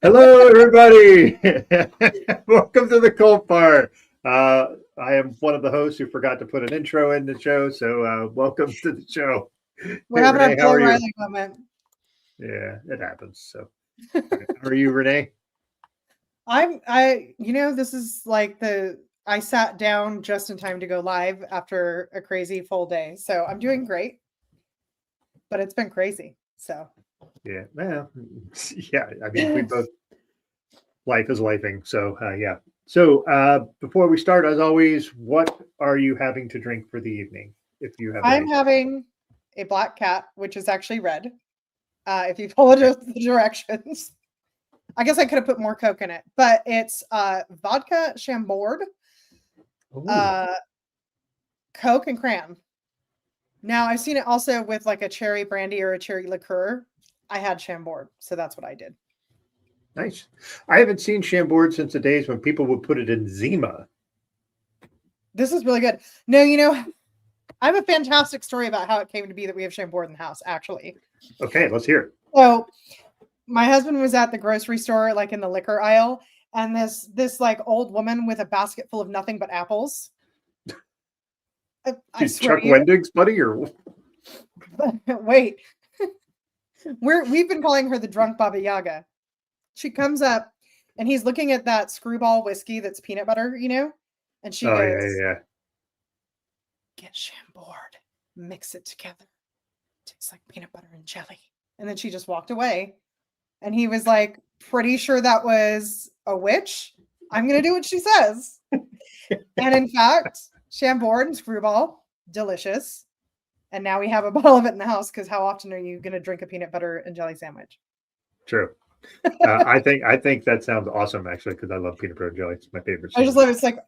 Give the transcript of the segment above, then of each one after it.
Hello, everybody. Welcome to the Cult Bar. I am one of the hosts who forgot to put an intro in the show, so welcome to the show. We're Hey, having our Renee, how Bill are you? O'Reilly moment. Yeah, it happens. So, how are you, Renee? This is like I sat down just in time to go live after a crazy full day. So I'm doing great, but it's been crazy. So, Yeah, well, yeah. I mean, we both life is lifing. So, yeah. So, before we start, as always, what are you having to drink for the evening? If you have I'm any, having a black cat, which is actually red. If you follow the directions, I guess I could have put more Coke in it, but it's vodka Chambord, Ooh, uh, Coke, and cran. Now I've seen it also with like a cherry brandy or a cherry liqueur. I had Chambord, so that's what I did. nice. I haven't seen Chambord since the days when people would put it in Zima. This is really good. No, I have a fantastic story about how it came to be that we have Chambord in the house, actually. Okay, let's hear it. So my husband was at the grocery store, like in the liquor aisle, and this like old woman with a basket full of nothing but apples. I She's swear Chuck to you. Wendig's buddy, or Wait. We've been calling her the drunk Baba Yaga. She comes up and he's looking at that screwball whiskey that's peanut butter, and she oh yeah, goes, yeah. "Get Chambord, mix it together. Tastes like peanut butter and jelly." And then she just walked away. And he was like, "Pretty sure that was a witch. I'm going to do what she says." And in fact, Chambord and Screwball, delicious. And now we have a bottle of it in the house because how often are you going to drink a peanut butter and jelly sandwich? True. I think that sounds awesome actually because I love peanut butter and jelly. It's my favorite I just sandwich. love it. It's like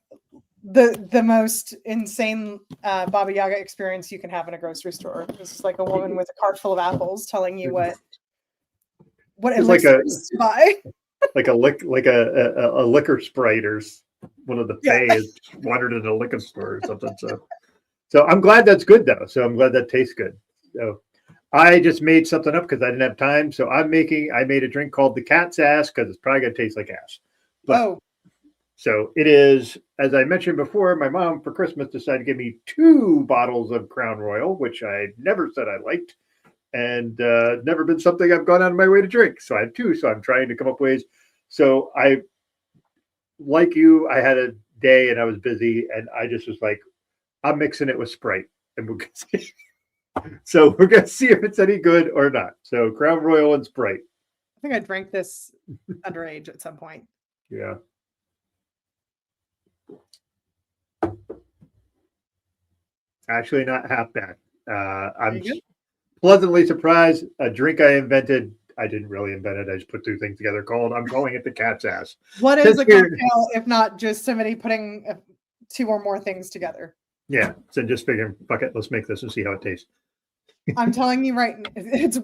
the most insane Baba Yaga experience you can have in a grocery store. This is like a woman with a cart full of apples telling you what It's like elixirs to buy. a liquor sprite or one of the Yeah. Fae is wandered in a liquor store or something. So I'm glad that's good though. So I'm glad that tastes good. So I just made something up because I didn't have time. So I made a drink called the cat's ass because it's probably gonna taste like ass. But Oh, so it is, as I mentioned before, my mom for Christmas decided to give me 2 bottles of Crown Royal, which I never said I liked, and never been something I've gone out of my way to drink. So I have 2. So I'm trying to come up with ways. So I, like you, I had a day and I was busy, and I just was like, I'm mixing it with Sprite, and we're gonna see. So we're gonna see if it's any good or not. So Crown Royal and Sprite. I think I drank this underage at some point. Yeah. Actually, not half bad. I'm pleasantly surprised. A drink I invented. I didn't really invent it. I just put 2 things together. I'm calling it the cat's ass. What is Since a cocktail if not just somebody putting 2 or more things together? yeah, so just figuring, fuck it, let's make this and see how it tastes. I'm telling you right, it's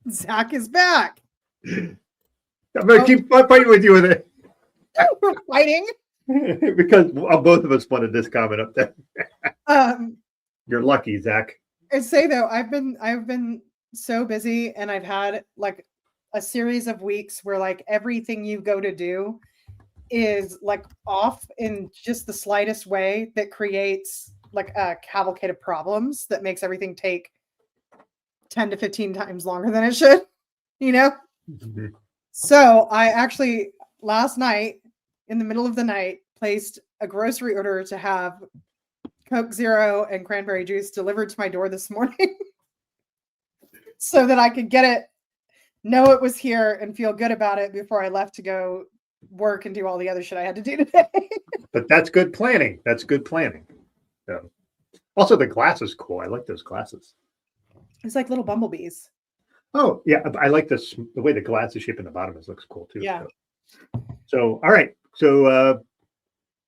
Zach is back. I'm gonna keep fighting with you with it We're fighting. because both of us wanted this comment up there. Um, You're lucky, Zach. I say though, I've been so busy, and I've had like a series of weeks where like everything you go to do is like off in just the slightest way that creates like a cavalcade of problems that makes everything take 10 to 15 times longer than it should, you know? Mhm. So I actually last night in the middle of the night placed a grocery order to have Coke Zero and cranberry juice delivered to my door this morning so that I could get it, know it was here, and feel good about it before I left to go work and do all the other shit I had to do today. But that's good planning. That's good planning. So. Also, the glass is cool. I like those glasses. It's like little bumblebees. Oh yeah, I like this. The way the glass is shaped in the bottom is looks cool too. Yeah. So all right. So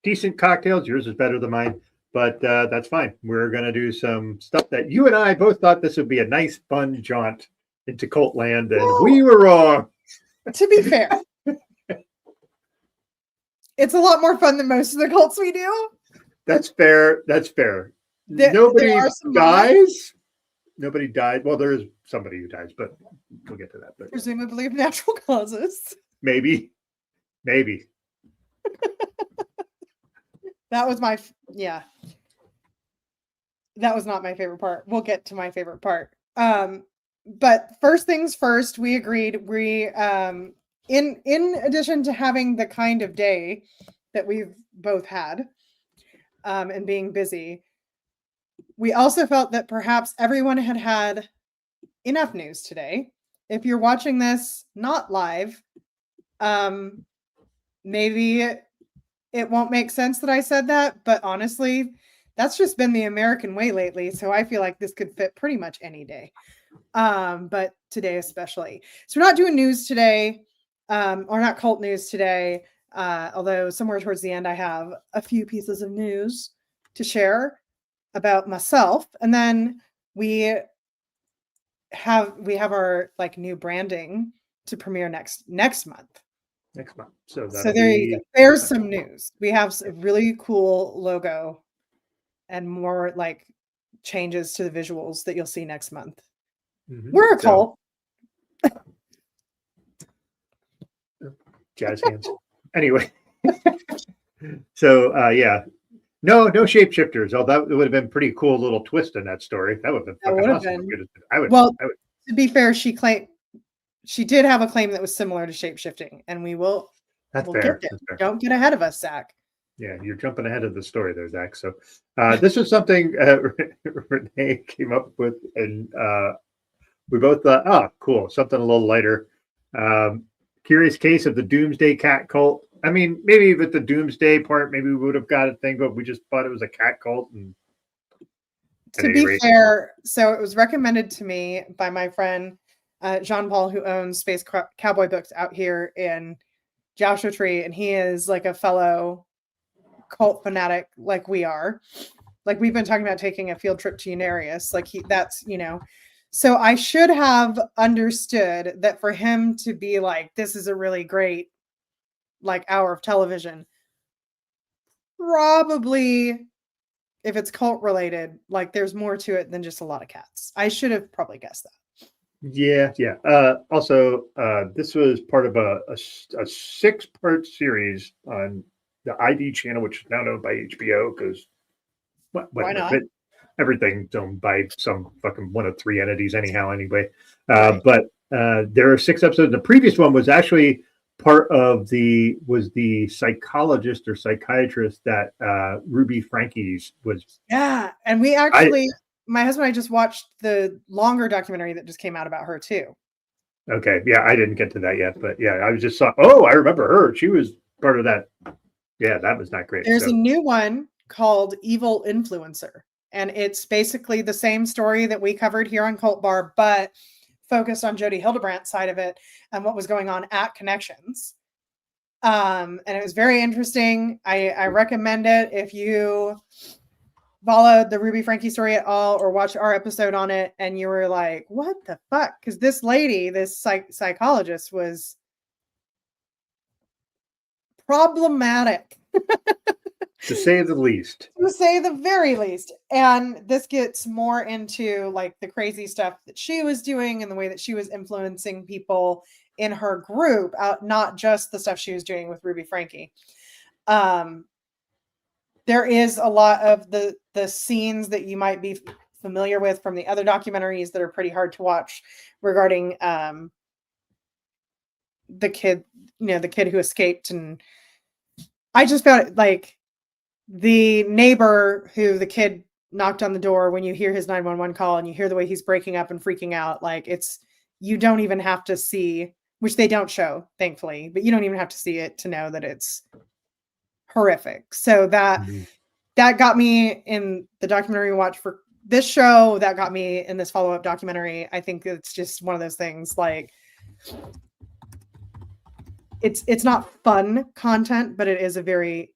decent cocktails. Yours is better than mine, but that's fine. We're gonna do some stuff that you and I both thought this would be a nice, fun jaunt into cult land, and Well, we were wrong. to be fair, it's a lot more fun than most of the cults we do. That's fair. That's fair. There are some dies. Nobody died. Well, there is somebody who dies, but we'll get to that. But presumably of natural causes. maybe. That was my that was not my favorite part. We'll get to my favorite part. But first things first, we agreed in addition to having the kind of day that we've both had and being busy, we also felt that perhaps everyone had enough news today. If you're watching this not live, maybe it won't make sense that I said that, but honestly, that's just been the American way lately. So I feel like this could fit pretty much any day. But today especially. So we're not doing news today, or not cult news today. Although somewhere towards the end, I have a few pieces of news to share about myself. And then we have our like new branding to premiere next month. Next month. So there you go. There's some news. We have a really cool logo and more like changes to the visuals that you'll see next month. Mm-hmm. We're a cult. Jazz hands. Anyway. So yeah. No shapeshifters. Although it would have been pretty cool little twist in that story. That would have been fucking awesome. I would. To be fair, she did have a claim that was similar to shapeshifting, and we'll get there. Don't get ahead of us, Zach. Yeah, you're jumping ahead of the story there, Zach. So this is something Renee came up with, and we both thought, oh, cool, something a little lighter. Curious case of the Doomsday Cat Cult. I mean, maybe with the Doomsday part, maybe we would have got a thing, but we just thought it was a cat cult. And to be fair, so it was recommended to me by my friend Jean-Paul, who owns Space Cowboy Books out here in Joshua Tree, and he is like a fellow cult fanatic like we are. Like we've been talking about taking a field trip to Unarius. Like so I should have understood that for him to be like, this is a really great like hour of television, probably if it's cult related, like there's more to it than just a lot of cats. I should have probably guessed that. Yeah. Also, this was part of a 6-part series on the ID channel, which is now owned by HBO, because why not? Everything's owned by some fucking one of 3 entities anyhow. Anyway, right. But there are 6 episodes. The previous one was actually part of the psychologist or psychiatrist that Ruby Frankie's was. Yeah, and we actually. My husband and I just watched the longer documentary that just came out about her too. Okay. Yeah, I didn't get to that yet, but yeah, I was just I remember her. She was part of that. Yeah, that was not great. There's a new one called Evil Influencer, and it's basically the same story that we covered here on Cult Bar, but focused on Jody Hildebrandt's side of it and what was going on at Connections. And it was very interesting. I recommend it if you followed the Ruby Frankie story at all or watched our episode on it and you were like, what the fuck? Because this lady, this psychologist was problematic. To say the least. To say the very least. And this gets more into like the crazy stuff that she was doing and the way that she was influencing people in her group, not just the stuff she was doing with Ruby Frankie. There is a lot of the scenes that you might be familiar with from the other documentaries that are pretty hard to watch regarding the kid who escaped. And I just found it like the neighbor who the kid knocked on the door, when you hear his 911 call and you hear the way he's breaking up and freaking out, like you don't even have to see, which they don't show, thankfully, but you don't even have to see it to know that it's horrific. So that got me in the documentary we watched for this show. That got me in this follow-up documentary. I think it's just one of those things, like it's not fun content, but it is a very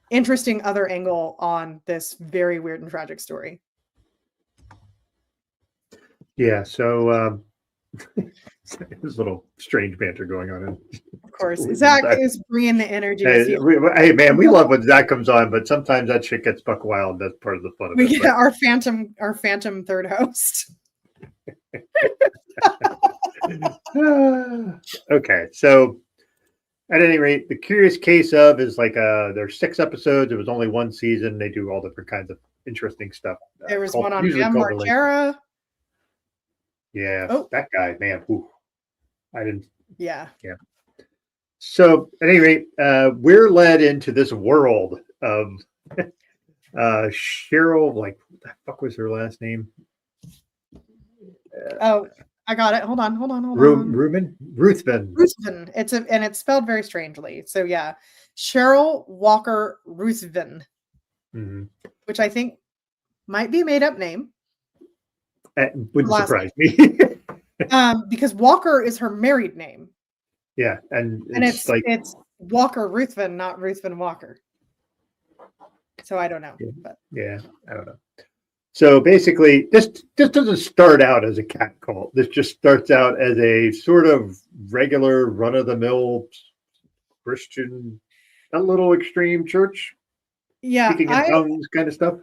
interesting other angle on this very weird and tragic story. Yeah, so there's a little strange banter going on. Of course, Zach is bringing the energy. Hey, man, we love when Zach comes on, but sometimes that shit gets buck wild. That's part of the fun of it. We get our phantom third host. Okay, so at any rate, The Curious Case of is like there's 6 episodes. It was only one season. They do all different kinds of interesting stuff. There was one on Usually M. called the Margera. Yeah, Oh. that guy, man. Whew. I didn't. Yeah. Yeah. So at any rate, we're led into this world of Cheryl. Like, what the fuck was her last name? Oh, I got it. Hold on. Ruthven. Ruthven. And it's spelled very strangely. So yeah, Cheryl Walker Ruthven, which I think might be a made up name. It wouldn't surprise me. Because Walker is her married name. Yeah, and it's Walker Ruthven, not Ruthven Walker. So I don't know. But yeah, I don't know. So basically, this doesn't start out as a cat cult. This just starts out as a sort of regular, run-of-the-mill Christian, a little extreme church. Yeah, speaking in tongues kind of stuff.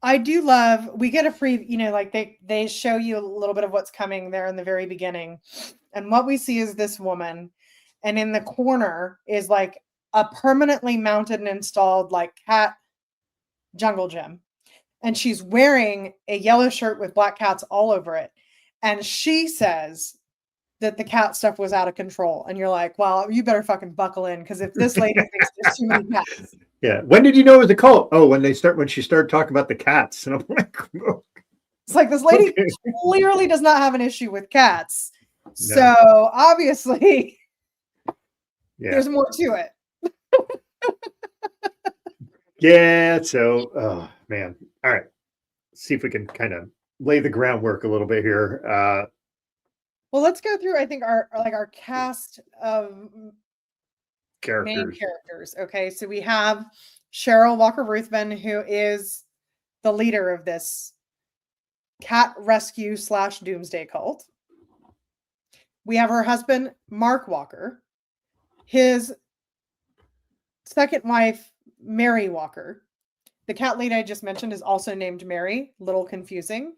I do love. We get a free, like they show you a little bit of what's coming there in the very beginning, and what we see is this woman, and in the corner is like a permanently mounted and installed like cat jungle gym. And she's wearing a yellow shirt with black cats all over it. And she says that the cat stuff was out of control. And you're like, well, you better fucking buckle in, because if this lady thinks there's too many cats. Yeah. When did you know it was a cult? Oh, when she started talking about the cats. And I'm like, oh. It's like, this lady clearly does not have an issue with cats. No. So obviously there's more to it. Yeah. So, oh man. All right. Let's see if we can kind of lay the groundwork a little bit here. Well, let's go through, I think, our cast of main characters. Okay. So we have Cheryl Walker Ruthven, who is the leader of this cat rescue / doomsday cult. We have her husband, Mark Walker, his second wife, Mary Walker. The cat lady I just mentioned is also named Mary. Little confusing.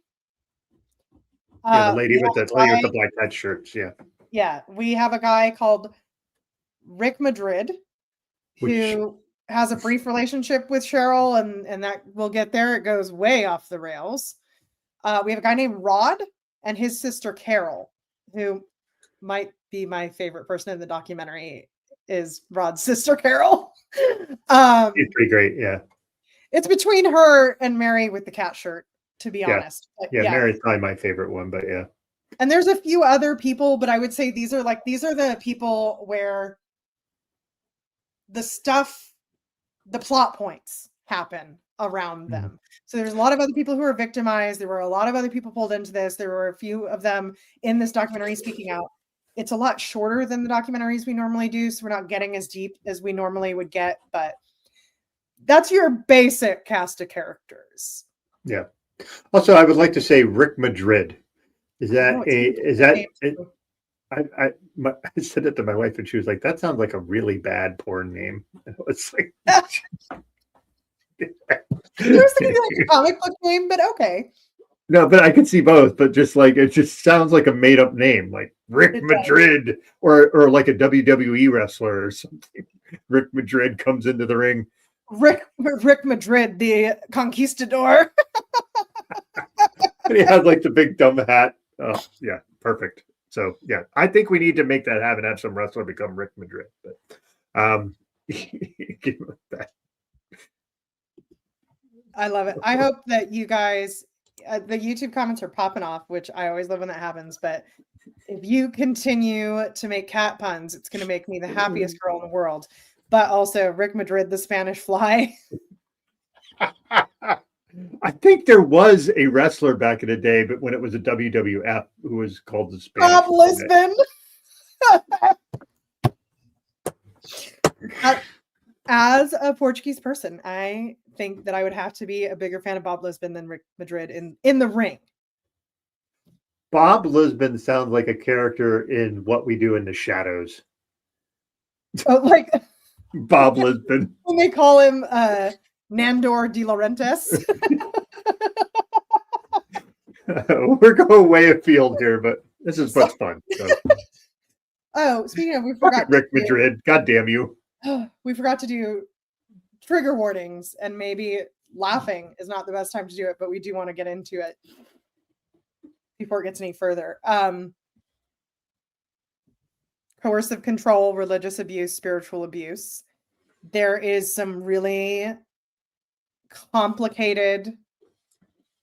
Yeah, the lady with the black cat shirts. Yeah. Yeah. We have a guy called Rick Madrid, who has a brief relationship with Cheryl, and that we'll get there. It goes way off the rails. We have a guy named Rod and his sister Carol, who might be my favorite person in the documentary, is Rod's sister Carol. She's pretty great. Yeah. It's between her and Mary with the cat shirt, to be honest. But, Mary's probably my favorite one, but yeah. And there's a few other people, but I would say these are the people where the plot points happen around them. So there's a lot of other people who are victimized. There were a lot of other people pulled into this. There were a few of them in this documentary speaking out. It's a lot shorter than the documentaries we normally do, so we're not getting as deep as we normally would get, but that's your basic cast of characters. Yeah. Also, I would like to say Rick Madrid. I said it to my wife and she was like, that sounds like a really bad porn name. And I was like, I was thinking like a comic book name, but okay. No, but I could see both, but just like, it just sounds like a made up name, like Rick Madrid or like a WWE wrestler or something. Rick Madrid comes into the ring. Rick Madrid, the conquistador. And he has like the big dumb hat. Oh, yeah, perfect. So yeah, I think we need to make that happen. Have some wrestler become Rick Madrid. But I love it. I hope that you guys, the YouTube comments are popping off, which I always love when that happens. But if you continue to make cat puns, it's going to make me the happiest girl in the world. But also Rick Madrid, the Spanish Fly. I think there was a wrestler back in the day, but when it was a WWF, who was called the Spanish Bob Lisbon. As a Portuguese person, I think that I would have to be a bigger fan of Bob Lisbon than Rick Madrid in the ring. Bob Lisbon sounds like a character in What We Do in the Shadows. Oh, like Bob Lisbon. When they call him Nandor de Laurentiis. We're going way afield here, but this is what's fun. So. Oh, speaking of, we Fuck forgot it, Rick Madrid. God damn you. we forgot to do trigger warnings, and maybe laughing is not the best time to do it, but we do want to get into it before it gets any further. Coercive control, religious abuse, spiritual abuse. There is some really complicated,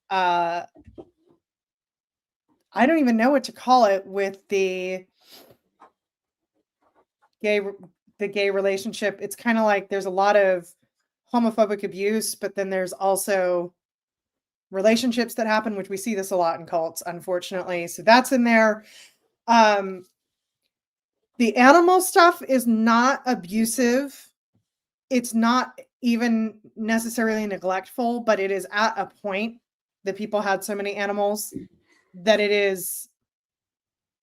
I don't even know what to call it, with the gay relationship. It's kind of like there's a lot of homophobic abuse, but then there's also relationships that happen, which we see this a lot in cults, unfortunately. So that's in there. The animal stuff is not abusive. It's not even necessarily neglectful, but it is at a point that people had so many animals that it is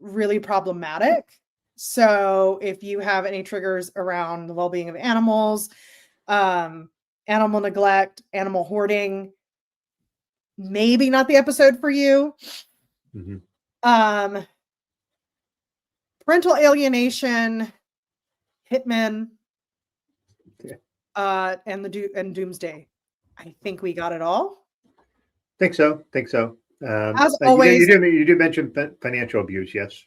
really problematic. So if you have any triggers around the well-being of animals, animal neglect, animal hoarding, maybe not the episode for you. Mm-hmm. Parental alienation, hitmen, and Doomsday. I think we got it all. Think so. As always, you do mention financial abuse, yes.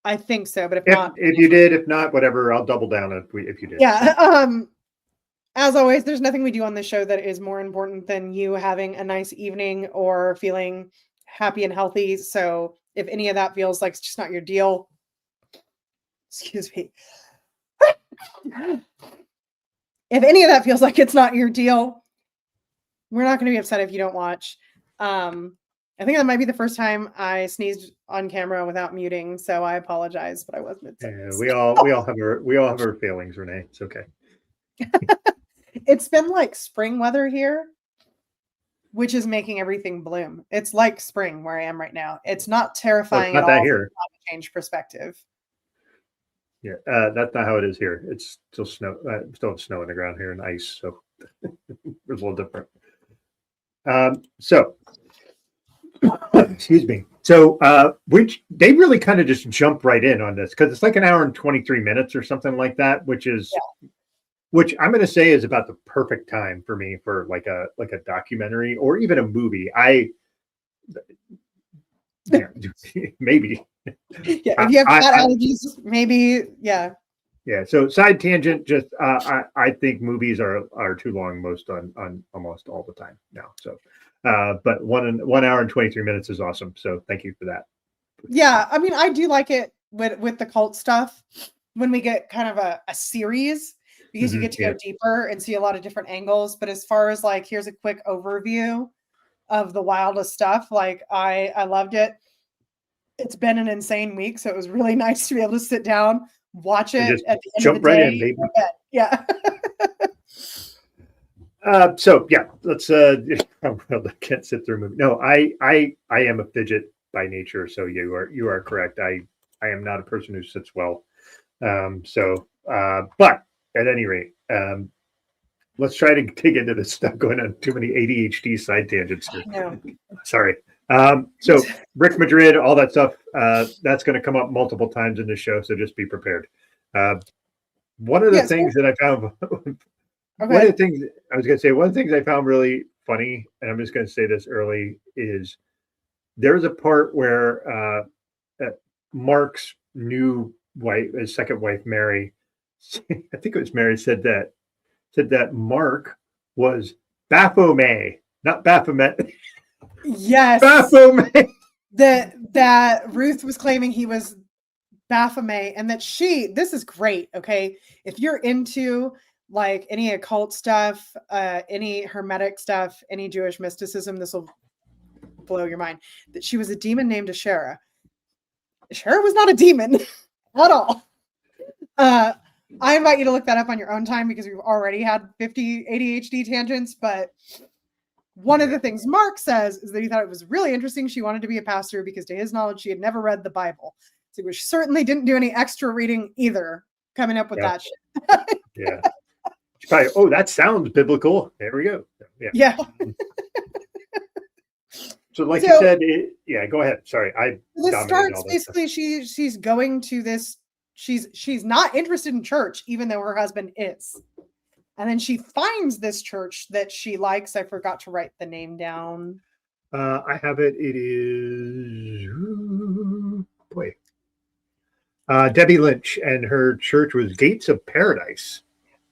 I think so, but if you did, if not, whatever, I'll double down if you did. Yeah. As always, there's nothing we do on this show that is more important than you having a nice evening or feeling happy and healthy. So if any of that feels like it's just not your deal, excuse me. If any of that feels like it's not your deal, we're not going to be upset if you don't watch. I think that might be the first time I sneezed on camera without muting, so I apologize, but I wasn't. Yeah, we all have our failings, Renee. It's okay. It's been like spring weather here, which is making everything bloom. It's like spring where I am right now. It's not terrifying at all from a climate change perspective. Yeah, that's not how it is here. It's still snow, still snow on the ground here and ice, so it's a little different. So, excuse me. So, they really kind of just jump right in on this because it's like an hour and 23 minutes or something like that, which I'm going to say is about the perfect time for me for like a documentary or even a movie. Maybe. Yeah, if you have cat allergies, maybe. Yeah. So side tangent. Just I think movies are too long on almost all the time now. So, but 1 hour and 23 minutes is awesome. So thank you for that. Yeah, I mean, I do like it with the cult stuff when we get kind of a series because you get to go deeper and see a lot of different angles. But as far as like, here's a quick overview of the wildest stuff. Like I loved it. It's been an insane week, so it was really nice to be able to sit down, watch it at the end of the day. In, baby. Yeah. So yeah, let's. I can't sit through a movie. No, I am a fidget by nature, so you are correct. I am not a person who sits well. But at any rate, let's try to dig into this stuff. Going on too many ADHD side tangents here. No. Sorry. So Rick Madrid, all that stuff, that's going to come up multiple times in the show. So just be prepared. One of the things that I found, one of the things I found really funny, and I'm just going to say this early, is there's a part where Mark's new wife, his second wife, Mary, I think it was Mary, said that Mark was Baphomet, not Baphomet. Yes. Baphomet. That Ruth was claiming he was Baphomet, and that this is great. Okay. If you're into like any occult stuff, any hermetic stuff, any Jewish mysticism, this will blow your mind. That she was a demon named Asherah. Asherah was not a demon at all. I invite you to look that up on your own time because we've already had 50 ADHD tangents, but one of the things Mark says is that he thought it was really interesting. She wanted to be a pastor because to his knowledge, she had never read the Bible. So we certainly didn't do any extra reading either coming up with that shit. Yeah. She probably, that sounds biblical. There we go. Yeah. So, like you So said, yeah. Go ahead. Sorry, I this dominated starts all that stuff. basically she's going to this, she's not interested in church, even though her husband is. And then she finds this church that she likes. I forgot to write the name down. I have it. It is boy, Debbie Lynch, and her church was Gates of Paradise.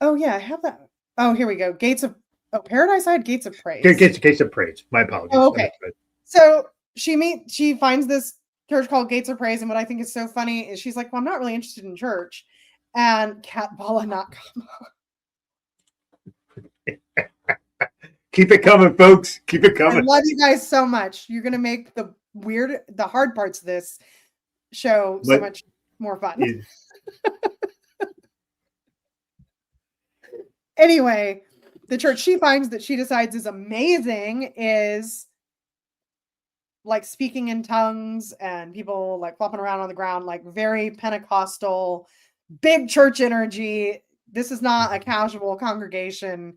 Oh yeah, I have that. Oh, here we go. Gates of Paradise. I had Gates of Praise. Gates of Praise. My apologies. Oh, okay. So she finds this church called Gates of Praise, and what I think is so funny is she's like, "Well, I'm not really interested in church," and Cat Bala not come. Keep it coming, folks. Keep it coming. I love you guys so much. You're gonna make the hard parts of this show so much more fun. Anyway, the church she finds that she decides is amazing is like speaking in tongues and people like flopping around on the ground, like very Pentecostal, big church energy. This is not a casual congregation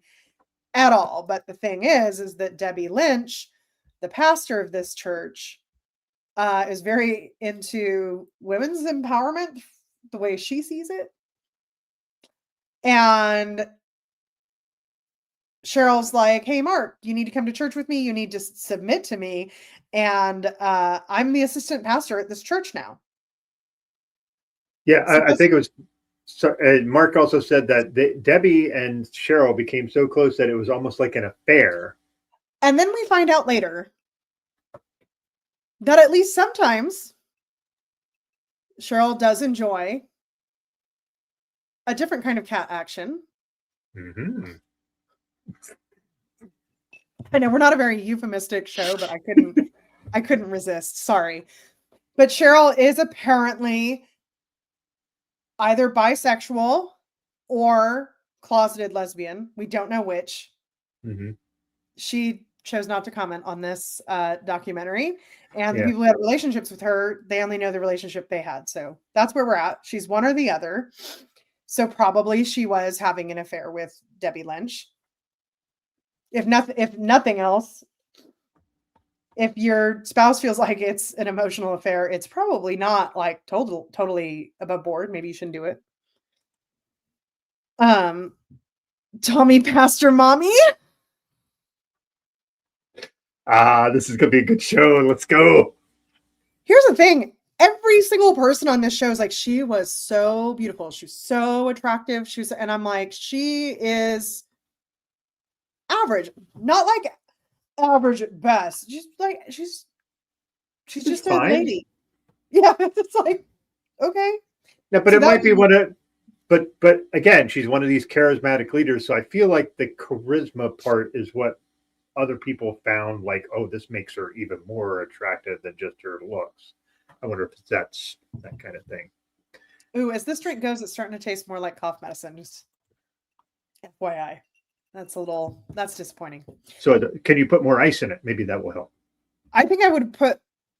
at all. But the thing is that Debbie Lynch, the pastor of this church, is very into women's empowerment the way she sees it. And Cheryl's like, "Hey, Mark, you need to come to church with me. You need to submit to me. And I'm the assistant pastor at this church now." Yeah, I think it was. So, Mark also said that Debbie and Cheryl became so close that it was almost like an affair. And then we find out later that at least sometimes Cheryl does enjoy a different kind of cat action. Mm-hmm. I know we're not a very euphemistic show, but I couldn't resist. Sorry. But Cheryl is apparently either bisexual or closeted lesbian. We don't know which. Mm-hmm. She chose not to comment on this documentary. And the people who had relationships with her, they only know the relationship they had. So that's where we're at. She's one or the other. So probably she was having an affair with Debbie Lynch. If nothing else, if your spouse feels like it's an emotional affair, it's probably not like totally above board. Maybe you shouldn't do it. Tommy Pastor Mommy. This is gonna be a good show. Let's go. Here's the thing. Every single person on this show is like, she was so beautiful. She's so attractive. And I'm like, she is average, not like average at best. She's just a lady. Yeah, it's like, okay. Yeah, but so it might be one of, but again, she's one of these charismatic leaders. So I feel like the charisma part is what other people found like, oh, this makes her even more attractive than just her looks. I wonder if that's that kind of thing. Ooh, as this drink goes, it's starting to taste more like cough medicine. Just FYI. That's disappointing. So can you put more ice in it? Maybe that will help. I think I would put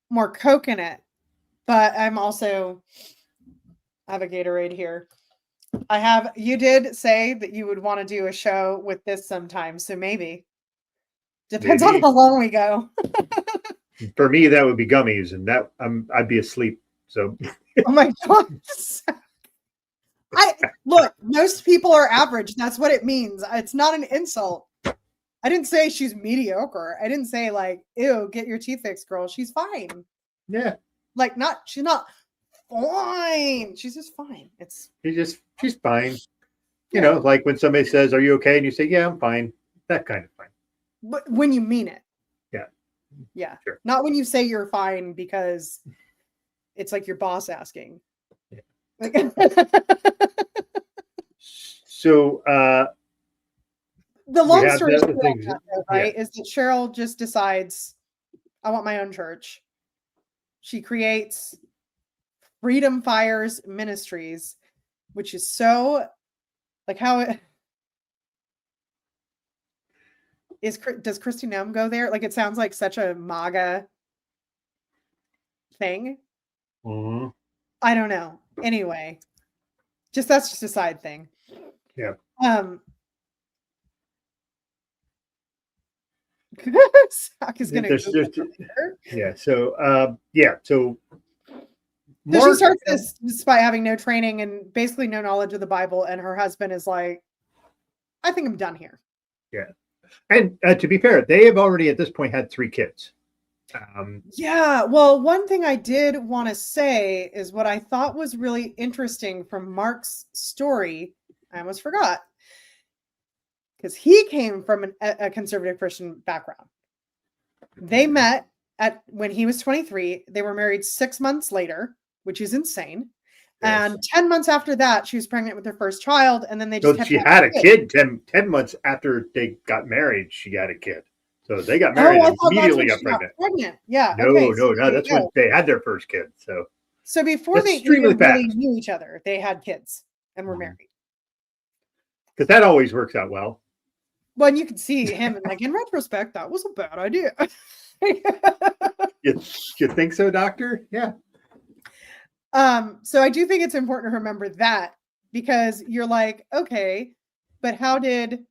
more Coke in it, but I have a Gatorade here. You did say that you would want to do a show with this sometime, so maybe. Depends on how long we go. For me, that would be gummies, and that I'd be asleep. So. Oh my God. Look, most people are average. That's what it means. It's not an insult. I didn't say she's mediocre. I didn't say like, ew, get your teeth fixed, girl. She's fine. Yeah. Like she's not fine. She's just fine. She's fine. You know, like when somebody says, "Are you okay?" and you say, "Yeah, I'm fine." That kind of fine. But when you mean it. Yeah. Yeah. Sure. Not when you say you're fine because it's like your boss asking. Yeah. So the long story short, right, is that Cheryl just decides, I want my own church. She creates Freedom Fires Ministries, which is so like how it is. Does Christy Nome go there? Like, it sounds like such a MAGA thing. Mm-hmm. I don't know. Anyway, that's just a side thing. Yeah. Zach is gonna there's, Google there's, her. yeah. So, So So she Mark, starts this despite having no training and basically no knowledge of the Bible, and her husband is like, I think I'm done here. yeah. And to be fair, they have already at this point had 3 kids. Yeah. Well, one thing I did want to say is what I thought was really interesting from Mark's story. I almost forgot. Because he came from a conservative Christian background. They met when he was 23. They were married 6 months later, which is insane. Yes. And 10 months after that, she was pregnant with her first child. And then they just So kept she had a kid 10 months after they got married. She had a kid. So they got married and immediately got pregnant. Yeah. No, okay. no. That's when they had their first kid. So before they even really knew each other, they had kids and were married. Because that always works out well. Well, and you can see him and like in retrospect, that was a bad idea. You think so, Doctor? Yeah. So I do think it's important to remember that, because you're like, okay, but how did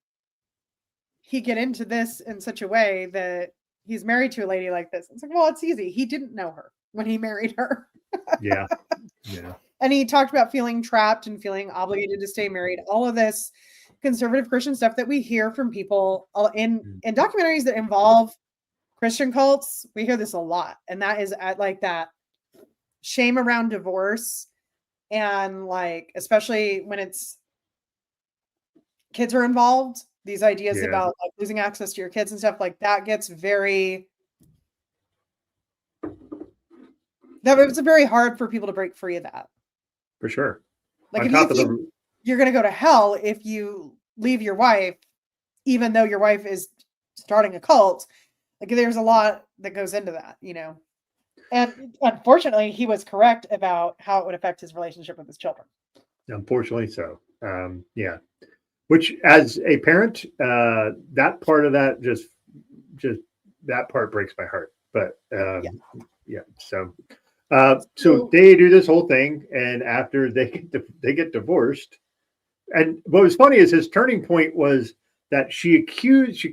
he get into this in such a way that he's married to a lady like this? It's like, well, it's easy. He didn't know her when he married her. Yeah. And he talked about feeling trapped and feeling obligated to stay married. All of this conservative Christian stuff that we hear from people in documentaries that involve Christian cults. We hear this a lot. And that is at like that shame around divorce. And like, especially when it's kids are involved, these ideas about like losing access to your kids and stuff like that gets it's very hard for people to break free of that. For sure. Like if you think you're going to go to hell if you leave your wife, even though your wife is starting a cult, like there's a lot that goes into that, you know? And unfortunately, he was correct about how it would affect his relationship with his children. Unfortunately so. Yeah. Which, as a parent, that part of that just that part breaks my heart. But yeah. So they do this whole thing, and after they get divorced, and what was funny is his turning point was that she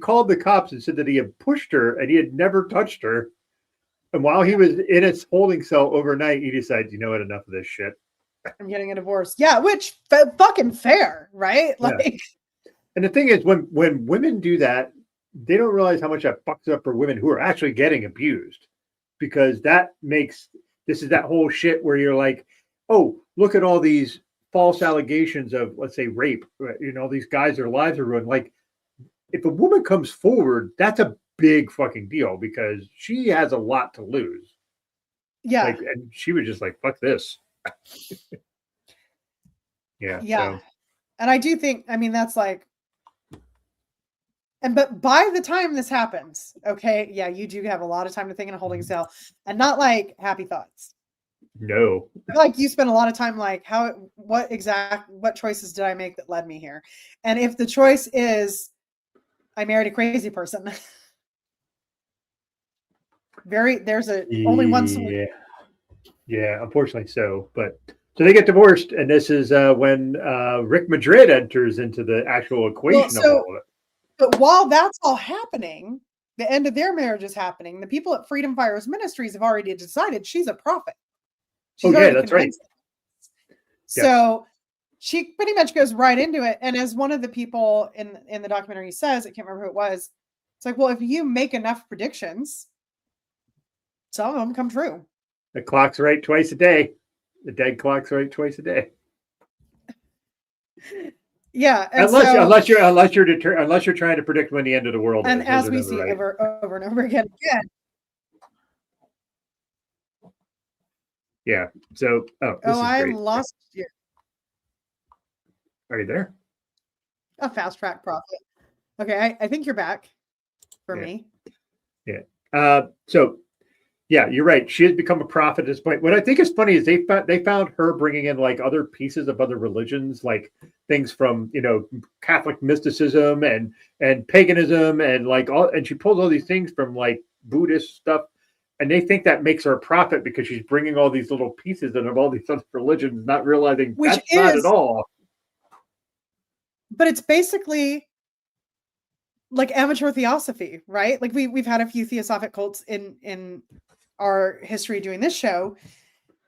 called the cops and said that he had pushed her and he had never touched her. And while he was in his holding cell overnight, he decided, you know what, enough of this shit. I'm getting a divorce. Yeah, which fucking fair, right? Like, and the thing is, when women do that, they don't realize how much that fucks up for women who are actually getting abused, because this is that whole shit where you're like, oh, look at all these false allegations of, let's say, rape. You know, these guys, their lives are ruined. Like, if a woman comes forward, that's a big fucking deal, because she has a lot to lose. Yeah. Like, and she was just like, fuck this. Yeah. So. And I do think, I mean, that's like, but by the time this happens, okay, yeah, you do have a lot of time to think in a holding cell, and not like happy thoughts. No. I feel like you spend a lot of time like, what choices did I make that led me here? And if the choice is I married a crazy person, there's only one solution. Yeah, unfortunately so. But so they get divorced, and this is when Rick Madrid enters into the actual equation of all of it. But while that's all happening, the end of their marriage is happening. The people at Freedom Fires Ministries have already decided she's a prophet. That's right. So she pretty much goes right into it. And as one of the people in the documentary says, I can't remember who it was, it's like, well, if you make enough predictions, some of them come true. The clock's right twice a day. The dead clock's right twice a day. Yeah, unless you're trying to predict when the end of the world is. And as we see over and over again. Yeah. So, I lost you. Are you there? A fast track prophet. Okay, I think you're back for me. Yeah. So, yeah, you're right. She has become a prophet at this point. What I think is funny is they found her bringing in like other pieces of other religions, like things from, you know, Catholic mysticism and paganism and like all, and she pulls all these things from like Buddhist stuff, and they think that makes her a prophet because she's bringing all these little pieces in of all these other religions, not realizing not at all. But it's basically like amateur theosophy, right? Like we've had a few theosophic cults in our history doing this show,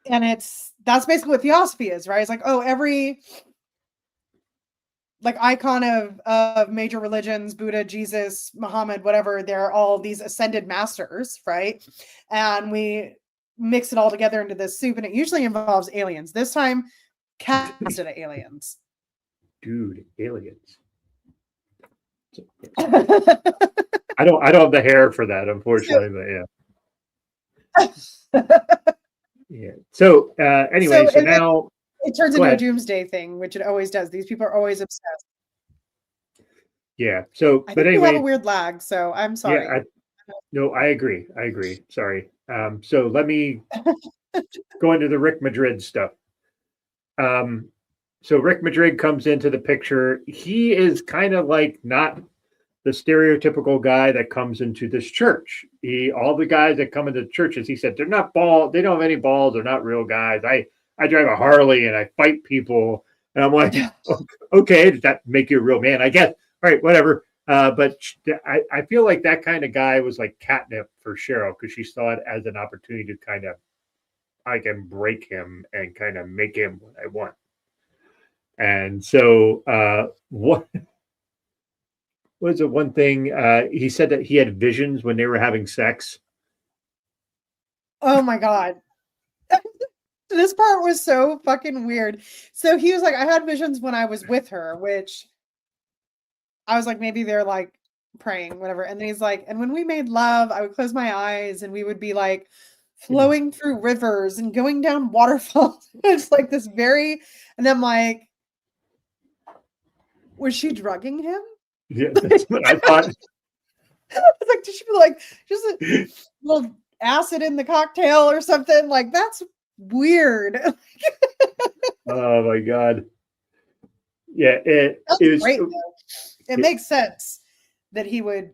and that's basically what theosophy is, right? It's like, oh, every like icon of major religions, Buddha, Jesus, Muhammad, whatever, they're all these ascended masters, right? And we mix it all together into this soup, and it usually involves aliens. This time, casted aliens. Dude, aliens. I don't have the hair for that, unfortunately, but yeah. Yeah. So anyway, so now it turns into a doomsday thing, which it always does. These people are always obsessed. Yeah. So, I but think anyway, we have a weird lag, so I'm sorry. Yeah, no, I agree. Sorry. So let me go into the Rick Madrid stuff. So Rick Madrid comes into the picture. He is kind of like not the stereotypical guy that comes into this church. All the guys that come into churches, he said, they're not ball. They don't have any balls. They're not real guys. I drive a Harley and I fight people. And I'm like, okay, does that make you a real man? I guess. All right, whatever. But I feel like that kind of guy was like catnip for Cheryl because she saw it as an opportunity to kind of, I can break him and kind of make him what I want. And so what was the one thing he said that he had visions when they were having sex? Oh my God. This part was so fucking weird. So he was like, I had visions when I was with her, which I was like, maybe they're like praying, whatever. And then he's like, and when we made love, I would close my eyes and we would be like flowing through rivers and going down waterfalls. It's like this very, and I'm like, was she drugging him? Yeah, that's what I thought. I was like, did she be like just a little acid in the cocktail or something? Like, that's weird. Oh my God. Yeah, it was great. It makes sense that he would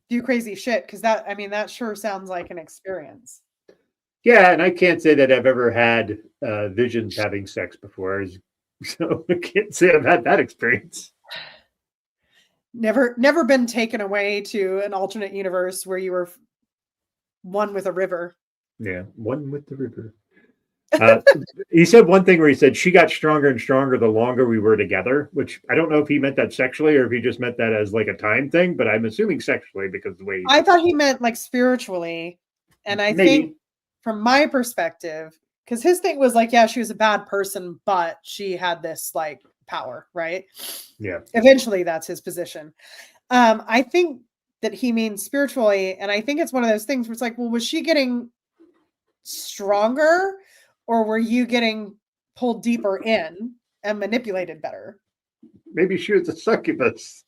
do crazy shit because that sure sounds like an experience. Yeah, and I can't say that I've ever had visions having sex before, so I can't say I've had that experience. Never been taken away to an alternate universe where you were one with a river. Yeah, one with the river. He said one thing where he said she got stronger and stronger the longer we were together, which I don't know if he meant that sexually or if he just meant that as like a time thing, but I'm assuming sexually because the way I thought he meant like spiritually. And I think from my perspective, because his thing was like, yeah, she was a bad person, but she had this like power, right? Yeah. Eventually that's his position. I think that he means spiritually, and I think it's one of those things where it's like, well, was she getting stronger or were you getting pulled deeper in and manipulated better? Maybe she was a succubus.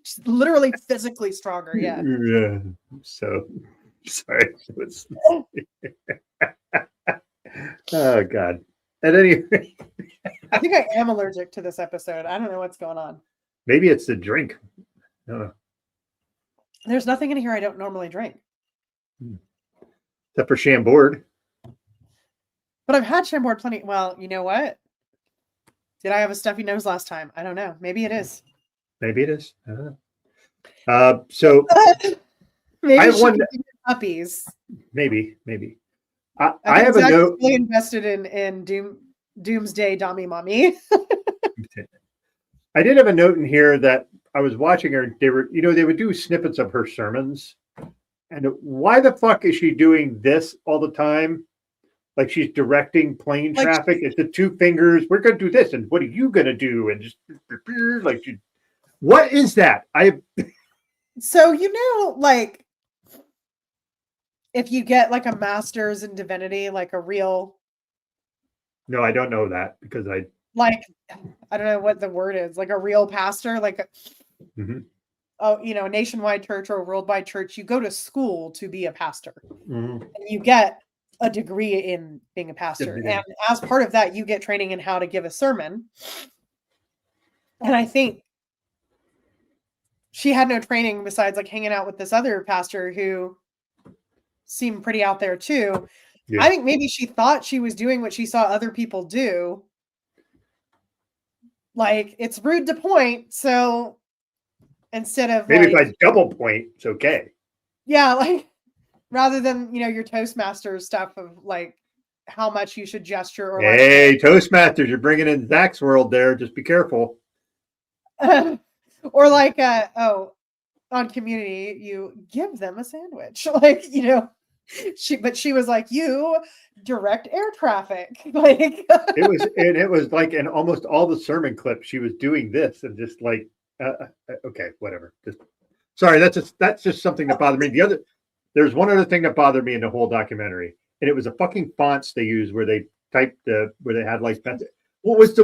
She's literally physically stronger. Yeah. Yeah. So sorry. Oh God. At any rate, I think I am allergic to this episode. I don't know what's going on. Maybe it's the drink. There's nothing in here I don't normally drink. Except for Chambord. But I've had Chambord plenty. Well, you know what? Did I have a stuffy nose last time? I don't know. Maybe it is. Maybe it is. So maybe I have one puppies. Maybe. I have a note. Really invested in Doomsday Dommy Mommy. I did have a note in here that I was watching her. They would do snippets of her sermons. And why the fuck is she doing this all the time? Like she's directing plane traffic. It's the two fingers. We're going to do this. And what are you going to do? And just like, what is that? So, like if you get like a master's in divinity, like a real. No, I don't know that because I don't know what the word is, like a real pastor, like a nationwide church or a worldwide church, you go to school to be a pastor. And you get a degree in being a pastor. And as part of that, you get training in how to give a sermon. And I think she had no training besides like hanging out with this other pastor who seemed pretty out there too. Yeah. I think maybe she thought she was doing what she saw other people do. Like, it's rude to point, so instead of Maybe like, if I double point, it's okay. yeah, like rather than, your Toastmasters stuff of like how much you should gesture or Hey, Toastmasters, you're bringing in Zach's world there. Just be careful. or like, on Community, you give them a sandwich, like, she was like, you direct air traffic, like It was like in almost all the sermon clips, she was doing this and just like, okay, whatever. Just sorry, that's just something that bothered me. There's one other thing that bothered me in the whole documentary, and it was the fucking fonts they used where they typed where they had like what was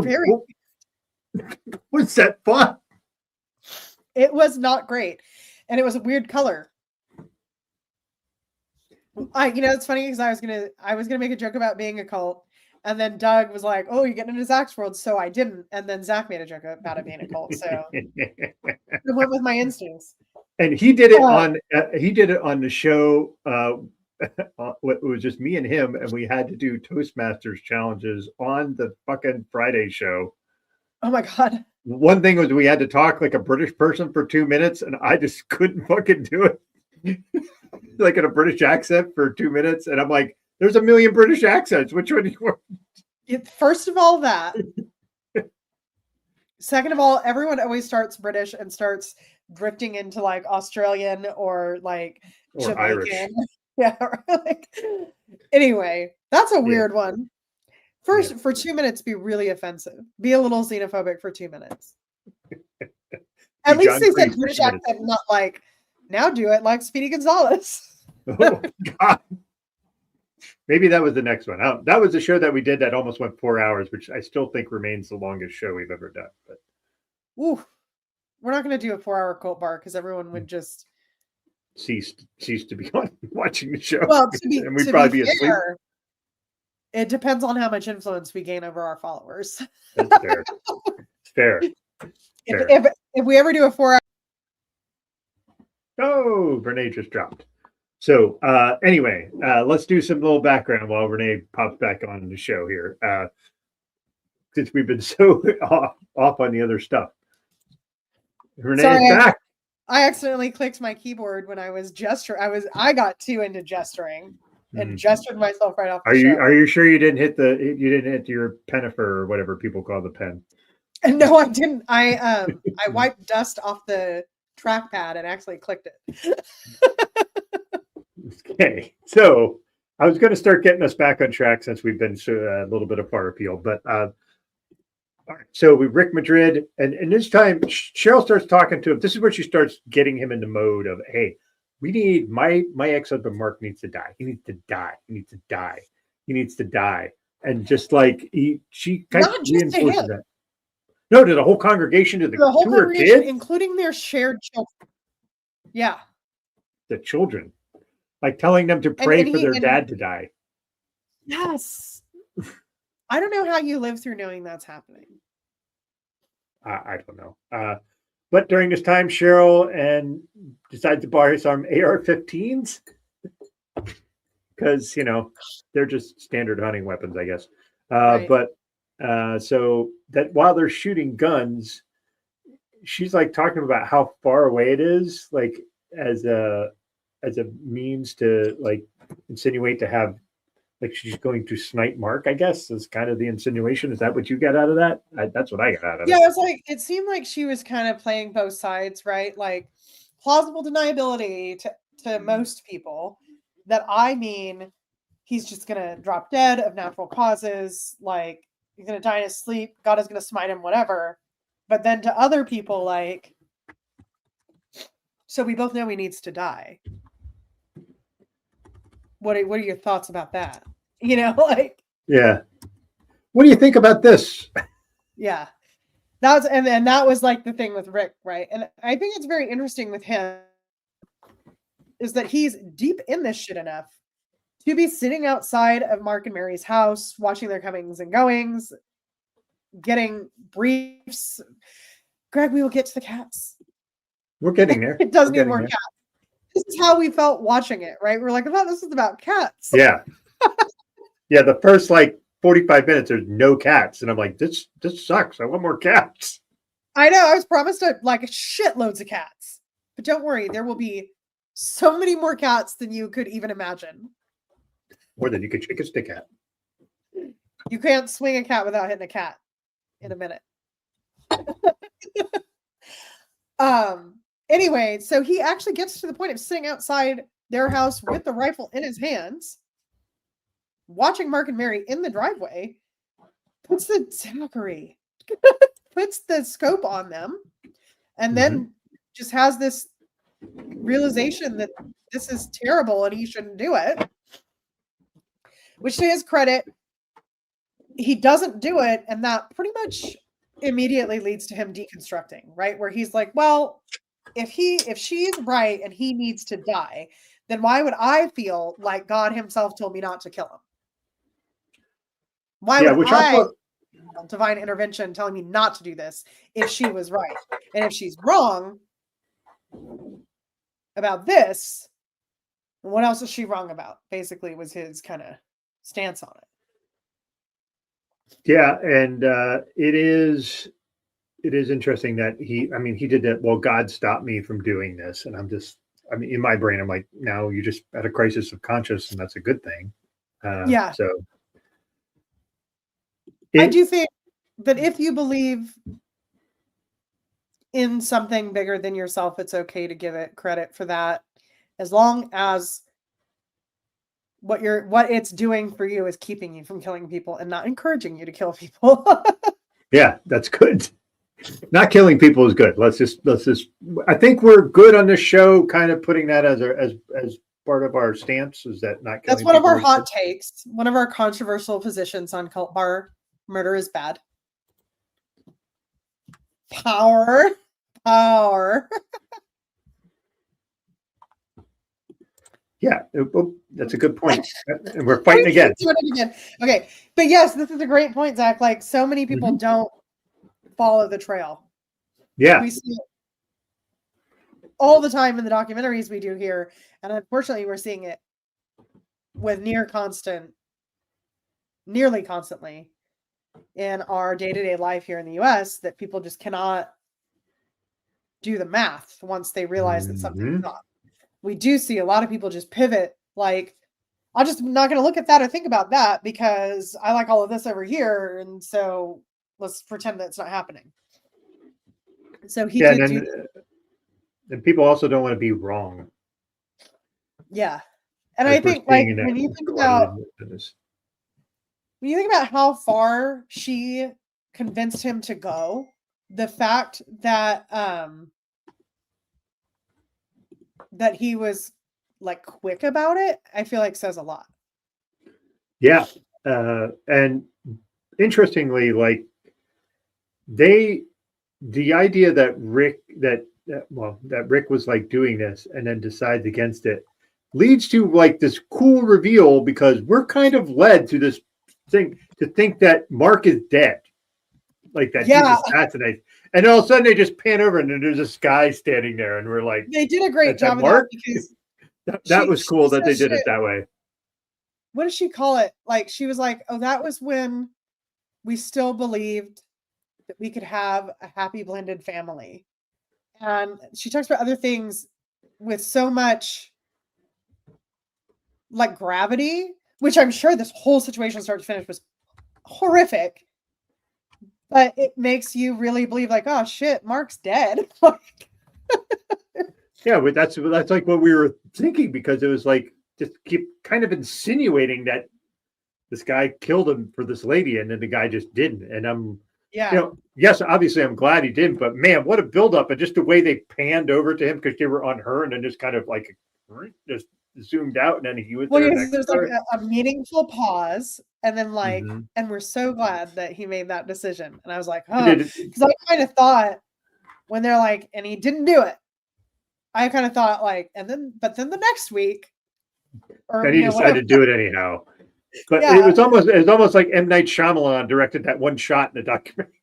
what's that font? It was not great, and it was a weird color. It's funny because I was gonna make a joke about being a cult, and then Doug was like, "Oh, you're getting into Zach's world," so I didn't, and then Zach made a joke about it being a cult, so I went with my instincts. And he did it on the show. It was just me and him, and we had to do Toastmasters challenges on the fucking Friday show. Oh my god! One thing was we had to talk like a British person for 2 minutes, and I just couldn't fucking do it. Like in a British accent for 2 minutes, and I'm like, "There's a million British accents. Which one do you want?" First of all, that. Second of all, everyone always starts British and starts drifting into like Australian or like or Jamaican. Irish. Yeah. Anyway, that's a weird one. First, for 2 minutes, be really offensive. Be a little xenophobic for 2 minutes. At least they said British accent, not like, now do it like Speedy Gonzalez. Oh, God. Maybe that was the next one. That was the show that we did that almost went 4 hours, which I still think remains the longest show we've ever done. But we're not going to do a 4-hour cult bar because everyone would just cease to be watching the show. Well, and we'd probably be asleep. It depends on how much influence we gain over our followers. That's fair. Fair. If we ever do a 4-hour. Oh, Renee just dropped. So anyway, let's do some little background while Renee pops back on the show here. Since we've been so off on the other stuff. Renee's back. I accidentally clicked my keyboard when I was gesturing. I got too into gesturing and gestured myself right off. Are you sure you didn't hit your penifer or whatever people call the pen? No, I didn't. I wiped dust off the trackpad and actually clicked it. Okay, so I was going to start getting us back on track since we've been a little bit of far afield, but all right, so we Rick Madrid, and this time Cheryl starts talking to him. This is where she starts getting him in the mode of, hey, we need my ex-husband Mark needs to die. He needs to die. He needs to die. He needs to die. And just like she kind of reinforces that. No, to the whole congregation, to the whole congregation, including their shared children. Yeah, the children, like telling them to pray for their dad to die. Yes. I don't know how you live through knowing that's happening. I don't know. But during this time, Cheryl decides to borrow some AR-15s because, they're just standard hunting weapons, I guess. Right. But so that while they're shooting guns, she's like talking about how far away it is, like as a means to like insinuate to have, like she's going to snipe Mark, I guess, is kind of the insinuation. Is that what you got out of that? That's what I got out of it. Yeah, it seemed like she was kind of playing both sides, right? Like plausible deniability to most people that, I mean, he's just going to drop dead of natural causes. Like he's going to die in his sleep. God is going to smite him, whatever. But then to other people, like, so we both know he needs to die. What are your thoughts about that? Like, yeah. What do you think about this? Yeah, that was, and that was like the thing with Rick, right? And I think it's very interesting with him is that he's deep in this shit enough to be sitting outside of Mark and Mary's house, watching their comings and goings, getting briefs. Greg, we will get to the cats. We're getting there. It does need more cats. This is how we felt watching it, right? We're like, I thought this was about cats. Yeah. Yeah, the first 45 minutes, there's no cats. And I'm like, this sucks. I want more cats. I know. I was promised like shitloads of cats, but don't worry, there will be so many more cats than you could even imagine. More than you could shake a stick at. You can't swing a cat without hitting a cat in a minute. Anyway, so he actually gets to the point of sitting outside their house with the rifle in his hands, watching Mark and Mary in the driveway, puts the scope on them, and then just has this realization that this is terrible and he shouldn't do it. Which, to his credit, he doesn't do it, and that pretty much immediately leads to him deconstructing, right? Where he's like, well, if she's right and he needs to die, then why would I feel like God himself told me not to kill him? Why would I divine intervention telling me not to do this if she was right? And if she's wrong about this, what else is she wrong about? Basically was his kind of stance on it. Yeah, and it is interesting that he did that. Well, God stopped me from doing this, and in my brain, I'm like, now you just had a crisis of conscience, and that's a good thing. Yeah. So I do think that if you believe in something bigger than yourself, it's okay to give it credit for that, as long as what it's doing for you is keeping you from killing people and not encouraging you to kill people. Yeah, that's good. Not killing people is good. Let's just. I think we're good on this show, kind of putting that as part of our stance. Is that not? That's one of our hot takes. One of our controversial positions on Cult Bar: murder is bad. Power. Yeah, that's a good point. And we're fighting again. Okay, but yes, this is a great point, Zach. Like, so many people don't follow the trail. Yeah, we see it all the time in the documentaries we do here, and unfortunately, we're seeing it with nearly constantly in our day-to-day life here in the U.S. that people just cannot do the math once they realize that something's up. We do see a lot of people just pivot, like, I'm just not going to look at that or think about that because I like all of this over here, and so let's pretend that it's not happening. So he did do that. And people also don't want to be wrong. Yeah, and I think, like, when you think about how far she convinced him to go, the fact that that he was like quick about it, I feel like says a lot. Yeah. And interestingly, like the idea that Rick was like doing this and then decides against it leads to like this cool reveal, because we're kind of led to this thing to think that Mark is dead. Like that he's assassinated. And all of a sudden they just pan over and then there's this guy standing there, and we're like, they did a great job of that, because that was cool that they did it that way. What does she call it? Like, she was like, oh, that was when we still believed that we could have a happy blended family. And she talks about other things with so much like gravity, which I'm sure this whole situation start to finish was horrific. But it makes you really believe, like, oh shit, Mark's dead. Yeah, but that's like what we were thinking, because it was like just keep kind of insinuating that this guy killed him for this lady, and then the guy just didn't. And yes, obviously I'm glad he didn't, but man, what a buildup, and just the way they panned over to him because they were on her, and then just kind of like just zoomed out, and then he was there. There's like a meaningful pause, and then like, and we're so glad that he made that decision. And I was like, oh, because I kind of thought when they're like, and he didn't do it, I kind of thought like, but then the next week, and he decided to do it anyhow. But it was almost like M. Night Shyamalan directed that one shot in the documentary.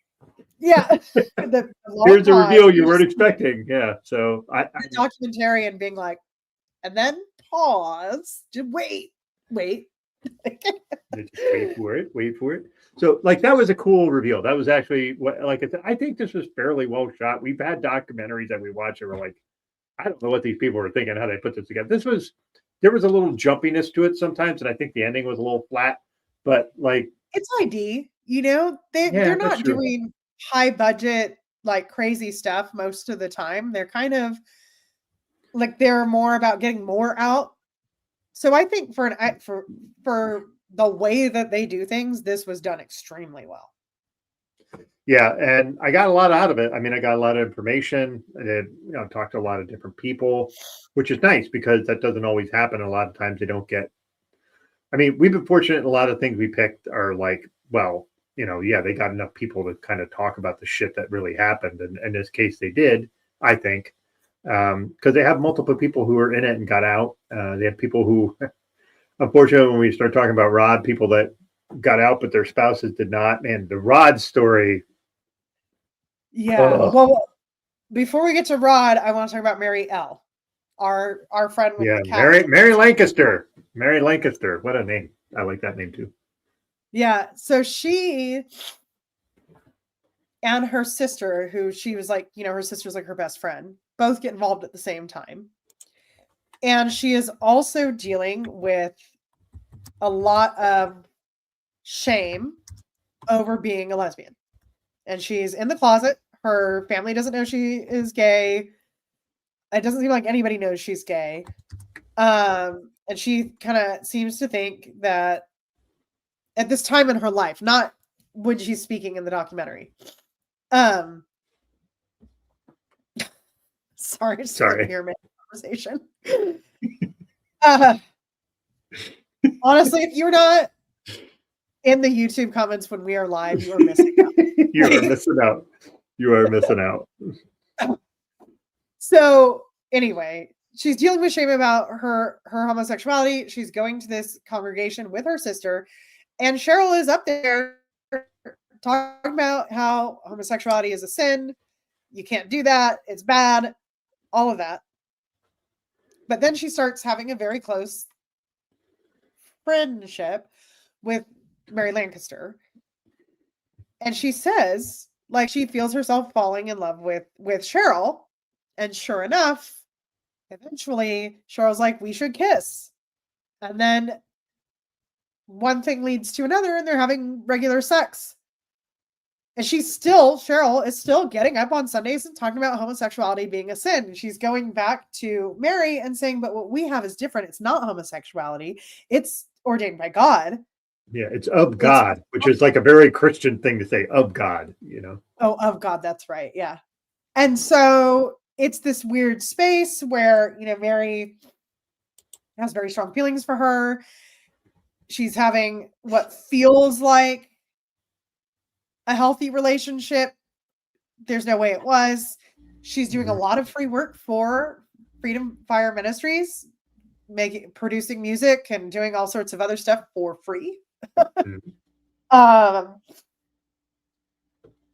Yeah, here's a reveal you weren't expecting. Yeah, so the documentarian being like, and then pause, just wait. Just wait for it, wait for it. So, like, that was a cool reveal. That was actually what, like I said, I think this was fairly well shot. We've had documentaries that we watch that were like, I don't know what these people were thinking, how they put this together. There was a little jumpiness to it sometimes, and I think the ending was a little flat, but like, It's ID, you know, yeah, they're that's not true. doing high budget, like crazy stuff most of the time. They're kind of like they're more about getting more out. So I think for the way that they do things, this was done extremely well. Yeah, and I got a lot out of it. I mean, I got a lot of information. I did, talked to a lot of different people, which is nice because that doesn't always happen. A lot of times they don't get. I mean, we've been fortunate. A lot of things we picked are like, well, yeah, they got enough people to kind of talk about the shit that really happened, and in this case, they did. I think because they have multiple people who were in it and got out. They have people who, unfortunately, when we start talking about Rod, people that got out but their spouses did not. Man, the Rod story. Yeah. Ugh. Well, before we get to Rod, I want to talk about Mary L, our friend with Yeah, the cat. Mary Lancaster. Mary Lancaster. What a name. I like that name too. Yeah. So she and her sister, who she was like, her sister's like her best friend, both get involved at the same time. And she is also dealing with a lot of shame over being a lesbian. And she's in the closet. Her family doesn't know she is gay. It doesn't seem like anybody knows she's gay. And she kind of seems to think that at this time in her life, not when she's speaking in the documentary. Sorry, just Sorry. here conversation. Honestly, if you're not in the YouTube comments when we are live, you are missing out. You are missing out. You are missing out. So anyway, she's dealing with shame about her homosexuality. She's going to this congregation with her sister, and Cheryl is up there talking about how homosexuality is a sin. You can't do that. It's bad. All of that. But then she starts having a very close friendship with Mary Lancaster. And she says, like, she feels herself falling in love with Cheryl. And sure enough, eventually Cheryl's like, we should kiss. And then one thing leads to another, and they're having regular sex. And Cheryl is still getting up on Sundays and talking about homosexuality being a sin. And she's going back to Mary and saying, but what we have is different. It's not homosexuality. It's ordained by God. Yeah, it's of God, which is like a very Christian thing to say, of God, Oh, of God, that's right. Yeah. And so it's this weird space where, Mary has very strong feelings for her. She's having what feels like a healthy relationship. There's no way it was. She's doing a lot of free work for Freedom Fire Ministries, producing music and doing all sorts of other stuff for free. And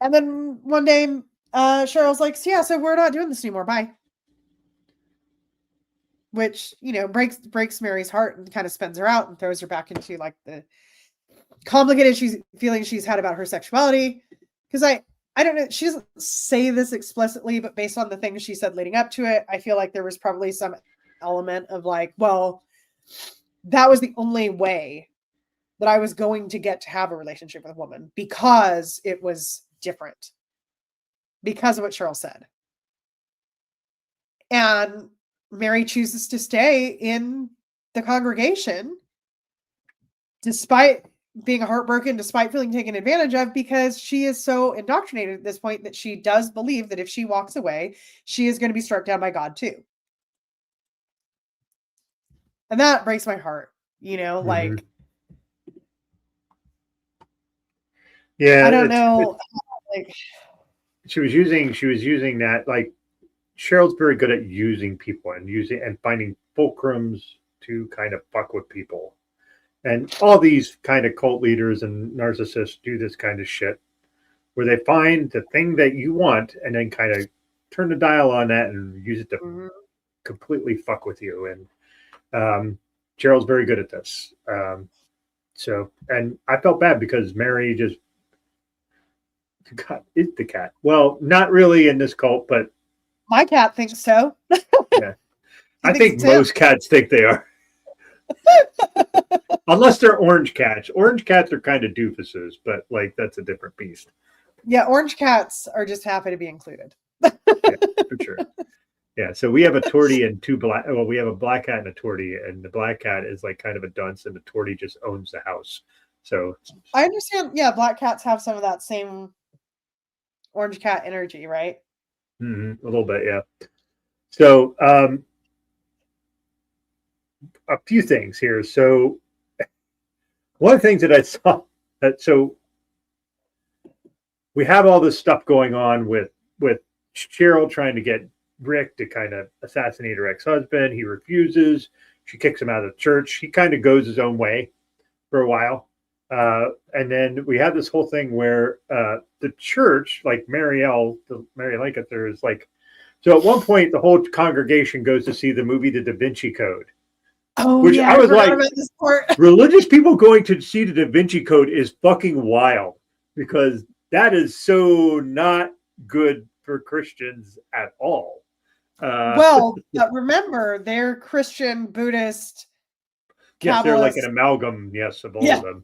then one day, Cheryl's like, yeah, so we're not doing this anymore. Bye. Which, breaks Mary's heart and kind of spins her out and throws her back into like the complicated feelings she's had about her sexuality. Because I don't know, she doesn't say this explicitly, but based on the things she said leading up to it, I feel like there was probably some element of like, well, that was the only way that I was going to get to have a relationship with a woman because it was different. Because of what Cheryl said. And Mary chooses to stay in the congregation despite being heartbroken, despite feeling taken advantage of, because she is so indoctrinated at this point that she does believe that if she walks away, she is going to be struck down by God too. And that breaks my heart, like, yeah, I don't know. Like, she was using that, like, Cheryl's very good at using people and finding fulcrums to kind of fuck with people. And all these kind of cult leaders and narcissists do this kind of shit where they find the thing that you want and then kind of turn the dial on that and use it to completely fuck with you. And Cheryl's very good at this. So, and I felt bad because Mary just is the cat. Well, not really in this cult, but My cat thinks so. yeah, I thinks think it's him. most cats think they are. Unless they're orange cats. Orange cats are kind of doofuses, but like that's a different beast. Yeah, orange cats are just happy to be included. Yeah, for sure. Yeah, so we have a tortie and two black. Well, we have a black cat and a tortie, and the black cat is like kind of a dunce, and the tortie just owns the house. So I understand. Yeah, black cats have some of that same orange cat energy, right? a little bit, yeah. So a few things here. So one of the things that I saw that so we have all this stuff going on with Cheryl trying to get Rick to kind of assassinate her ex-husband. He refuses. She kicks him out of the church. He kind of goes his own way for a while. And then we have this whole thing where the church, like Mary Lancaster, is like, so at one point, the whole congregation goes to see the movie The Da Vinci Code. Oh, which yeah. I was like, this part. religious people going to see The Da Vinci Code is fucking wild because that is so not good for Christians at all. Well, but remember, they're Christian, Buddhist, yes, they're like Kabbalist. an amalgam, yes, of all of them.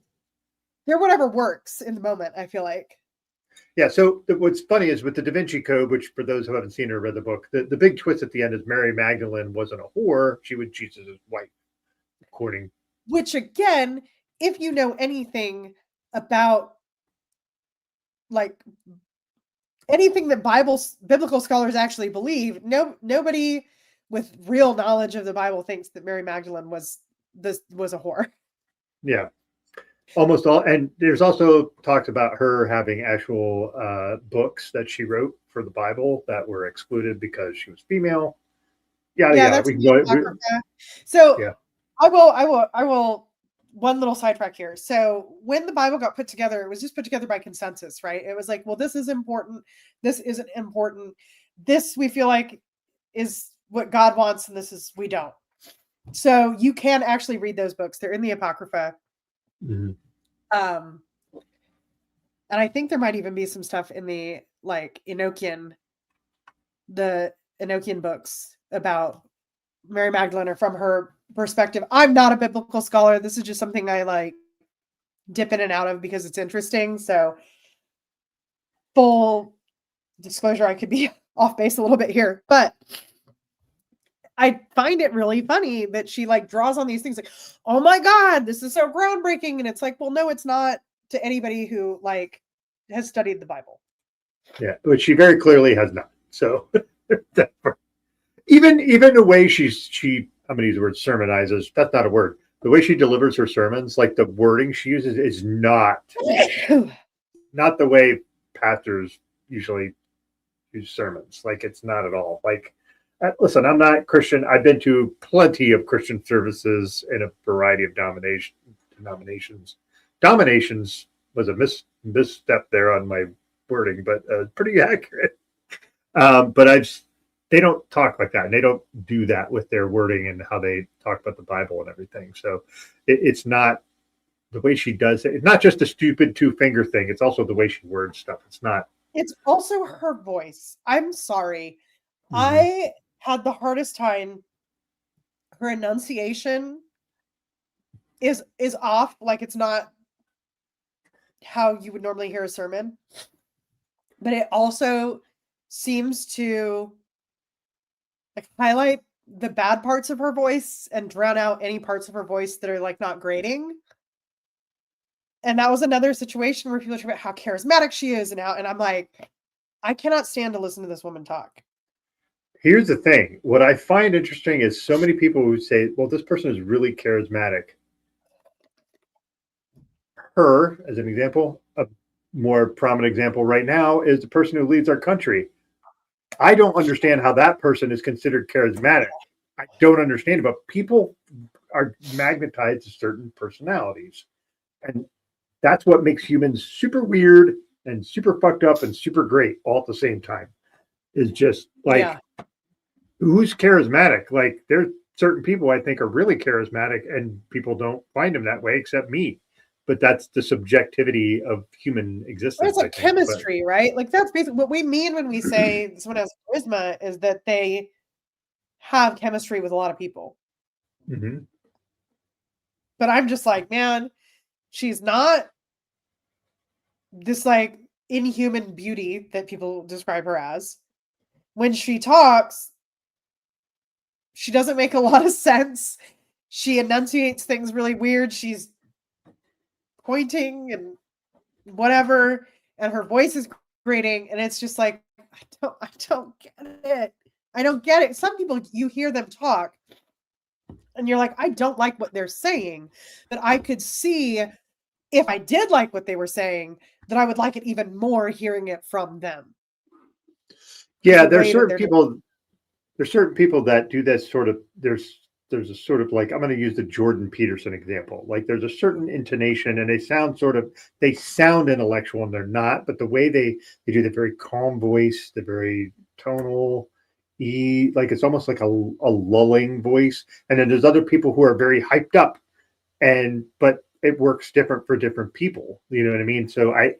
They're whatever works in the moment, I feel like. Yeah, so what's funny is with the Da Vinci Code, which for those who haven't seen or read the book, the big twist at the end is Mary Magdalene wasn't a whore. She was Jesus' wife, according. Which, again, if you know anything about like anything that biblical scholars actually believe, nobody with real knowledge of the Bible thinks that Mary Magdalene was a whore. Yeah, almost all. And there's also talks about her having actual books that she wrote for the Bible that were excluded because she was female. Yeah. We can go. So yeah. I will. One little sidetrack here. So when the Bible got put together, it was just put together by consensus, right? It was like, well, this is important. This isn't important. This we feel like is what God wants, and this is we don't. So you can actually read those books. They're in the Apocrypha. Mm-hmm. And I think there might even be some stuff in the like the Enochian books about Mary Magdalene or from her perspective. I'm not a biblical scholar. This is just something I like dip in and out of because it's interesting. So full disclosure, I could be off base a little bit here, but I find it really funny that she like draws on these things like, oh my God, this is so groundbreaking. And it's like, well, no, it's not to anybody who like has studied the Bible. Yeah, which she very clearly has not. So even the way she I'm gonna use the word sermonizes, that's not a word. The way she delivers her sermons, like the wording she uses is not the way pastors usually use sermons. Like it's not at all. Like listen, I'm not Christian. I've been to plenty of Christian services in a variety of denominations. Dominations was a misstep there on my wording, but pretty accurate. But they don't talk like that, and they don't do that with their wording and how they talk about the Bible and everything. So it's not the way she does it. It's not just a stupid 2-finger thing. It's also the way she words stuff. It's not. It's also her voice. I'm sorry. Mm-hmm. I had the hardest time. Her enunciation is off. Like it's not how you would normally hear a sermon. But it also seems to like highlight the bad parts of her voice and drown out any parts of her voice that are like not grating. And that was another situation where people talk about how charismatic she is and I'm like, I cannot stand to listen to this woman talk. Here's the thing. What I find interesting is so many people who say, well, this person is really charismatic. Her, as an example, a more prominent example right now is the person who leads our country. I don't understand how that person is considered charismatic. I don't understand it, but people are magnetized to certain personalities. And that's what makes humans super weird and super fucked up and super great all at the same time. Is just like, who's charismatic? Like, there's certain people I think are really charismatic and people don't find them that way except me. but that's the subjectivity of human But existence. it's like chemistry, right? Like that's basically what we mean when we say someone has charisma is that they have chemistry with a lot of people. Mm-hmm. But I'm just like, man, she's not this like inhuman beauty that people describe her as. When she talks, she doesn't make a lot of sense. She enunciates things really weird. She's pointing and whatever, and her voice is grating, and it's just like I don't get it. I don't get it. Some people, you hear them talk and you're like, I don't like what they're saying, but I could see if I did like what they were saying, that I would like it even more hearing it from them. Yeah, there's certain people. There's certain people that do this sort of. There's a sort of like, I'm going to use the Jordan Peterson example. Like there's a certain intonation, and they sound intellectual, and they're not. But the way they do the very calm voice, the very tonal, like it's almost like a lulling voice. And then there's other people who are very hyped up, but it works different for different people. You know what I mean? So I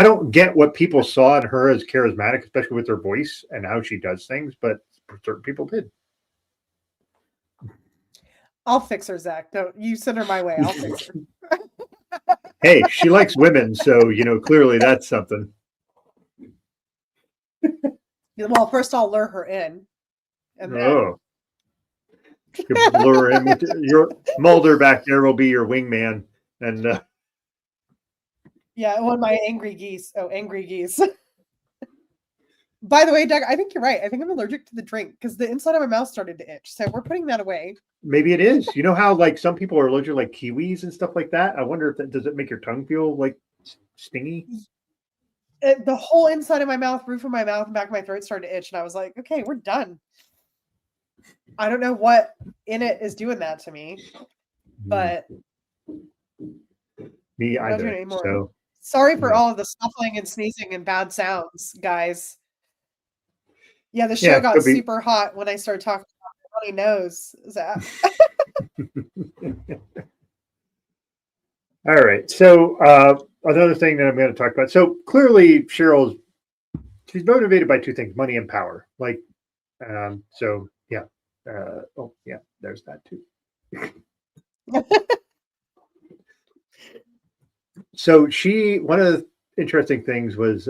don't get what people saw in her as charismatic, especially with her voice and how she does things, but certain people did. I'll fix her, Zach. Don't you send her my way. I'll fix her. Hey, she likes women, so clearly that's something. Well, first I'll lure her in, and then you lure her in with your Mulder back there will be your wingman, and yeah, one of my angry geese. Oh, angry geese. By the way, Doug, I think you're right. I think I'm allergic to the drink because the inside of my mouth started to itch. So we're putting that away. Maybe it is. You know how like some people are allergic to like kiwis and stuff like that? I wonder if does it make your tongue feel like stingy? The whole inside of my mouth, roof of my mouth, and back of my throat started to itch. And I was like, okay, we're done. I don't know what in it is doing that to me. But me either. So sorry for all of the snuffling and sneezing and bad sounds, guys. Yeah, the show got super hot when I started talking about my runny nose, Zach. All right. So another thing that I'm going to talk about. So clearly she's motivated by two things: money and power. Like, so yeah. There's that too. So one of the interesting things was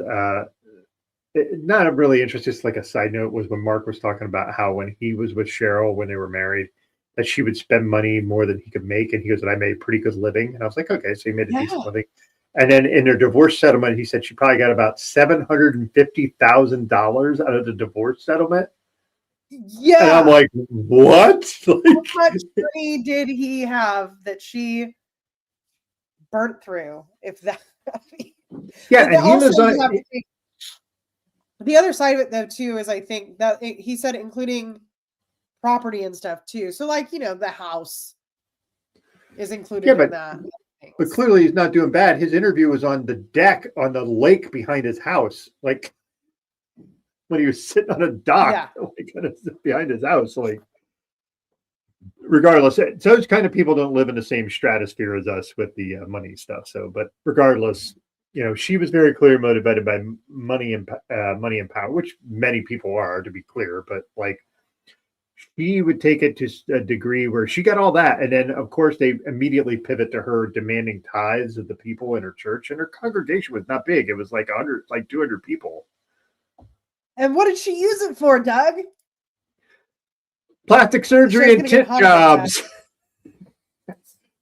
not really interesting, just like a side note, was when Mark was talking about how when he was with Cheryl when they were married, that she would spend money more than he could make, and he goes, "And I made a pretty good living." And I was like, "Okay, so he made a decent living." And then in their divorce settlement, he said she probably got about $750,000 out of the divorce settlement. Yeah, and I'm like, "What? How much money did he have that she burnt through? If that, yeah." And he lives on. The other side of it, though, too, is I think that he said including property and stuff too. So, like, the house is included in that. But clearly, he's not doing bad. His interview was on the deck on the lake behind his house, like when he was sitting on a dock, behind his house. Like, regardless, those kind of people don't live in the same stratosphere as us with the money stuff. So, but regardless. She was very clearly motivated by money and power, which many people are, to be clear. But like, she would take it to a degree where she got all that, and then of course they immediately pivot to her demanding tithes of the people in her church, and her congregation was not big; it was like 200 people. And what did she use it for, Doug? Plastic surgery and tit jobs.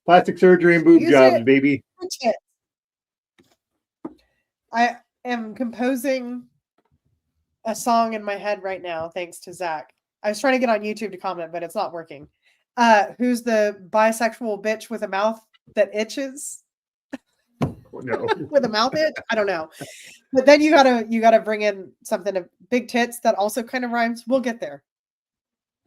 Plastic surgery and boob jobs, baby. I am composing a song in my head right now, thanks to Zach. I was trying to get on YouTube to comment, but it's not working. Who's the bisexual bitch with a mouth that itches? No. With a mouth itch? I don't know. But then you gotta bring in something of big tits that also kind of rhymes. We'll get there.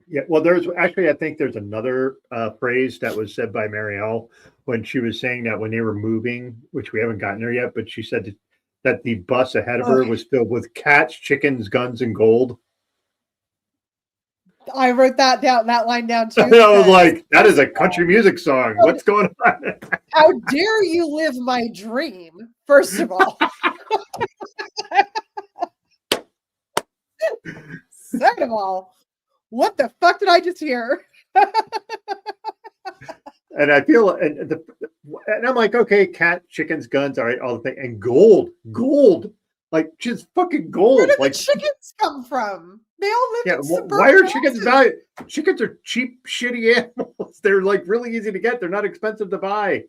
Yeah, well, there's actually, I think there's another phrase that was said by Marielle when she was saying that when they were moving, which we haven't gotten there yet, but she said that the bus ahead of her was filled with cats, chickens, guns, and gold. I wrote that line down too. I was like, that is a country music song. What's going on? How dare you live my dream, first of all. Second of all, what the fuck did I just hear? And I feel, and I'm like, okay, cat, chickens, guns, all right, all the thing, and gold, like just fucking gold. Where did like the chickens come from? They all live in suburban why are houses. chickens valued? Chickens are cheap, shitty animals. They're like really easy to get. They're not expensive to buy.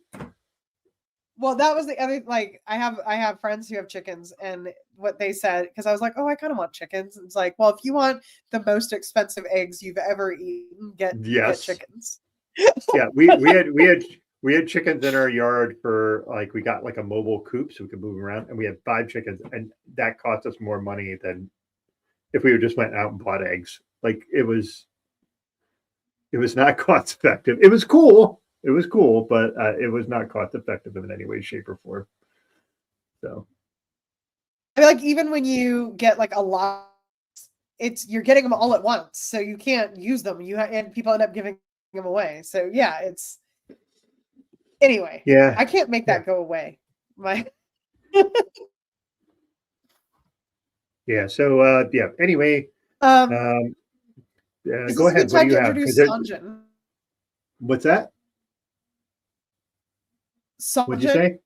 Well, that was the other, like, I have friends who have chickens, and what they said, because I was like, oh, I kind of want chickens. It's like, well, if you want the most expensive eggs you've ever eaten, get chickens. Yeah, we had chickens in our yard for like, we got like a mobile coop so we could move around, and we had 5 chickens, and that cost us more money than if we just went out and bought eggs. Like it was not cost effective. It was cool, but it was not cost effective in any way, shape, or form. So I mean, like, even when you get like a lot, you're getting them all at once, so you can't use them. And people end up giving them away. So yeah, anyway. Yeah, I can't make that go away. Yeah. So yeah. Anyway, go ahead. What do you have? What's that? What'd you say?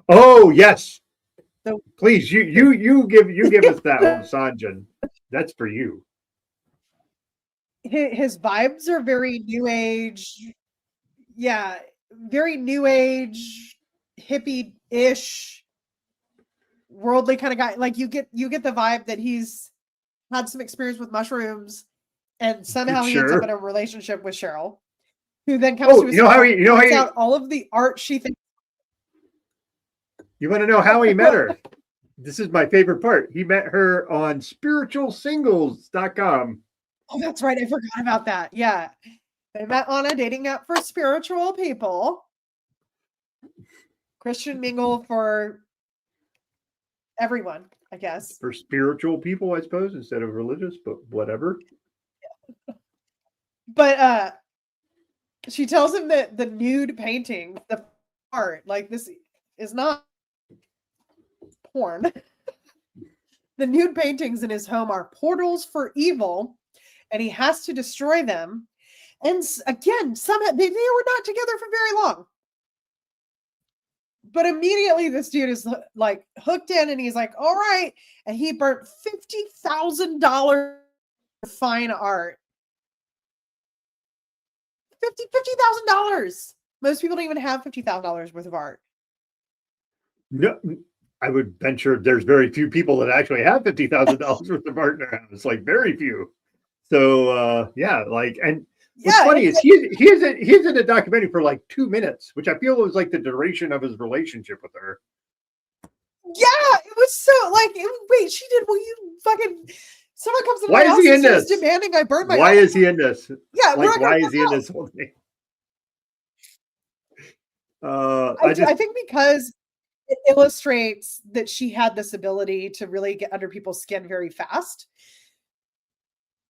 Oh yes. Please, you give us that one, Sanjan. That's for you. His vibes are very new age. Yeah, very new age, hippie-ish, worldly kind of guy. Like you get the vibe that he's had some experience with mushrooms, and somehow he ends up in a relationship with Cheryl, who then comes to his points out all of the art she thinks. You want to know how he met her? This is my favorite part. He met her on spiritualsingles.com. Oh, that's right. I forgot about that. Yeah. They met on a dating app for spiritual people. Christian mingle for everyone, I guess. For spiritual people, I suppose, instead of religious, but whatever. But she tells him that the nude painting, the art, like, this is not porn. The nude paintings in his home are portals for evil, and he has to destroy them. And again, somehow they were not together for very long. But immediately this dude is like hooked in, and he's like, all right. And he burnt $50,000 fine art. $50,000. Most people don't even have $50,000 worth of art. No, I would venture there's very few people that actually have $50,000 worth of art in their house. Like very few. So yeah, like, and what's funny is he's in a documentary for like 2 minutes, which I feel was like the duration of his relationship with her. Yeah, it was so like, wait, she did. Well, you fucking. Someone comes to my house and says demanding I burn my. Why is he in this? Yeah, like why is he in this whole thing? I think because it illustrates that she had this ability to really get under people's skin very fast.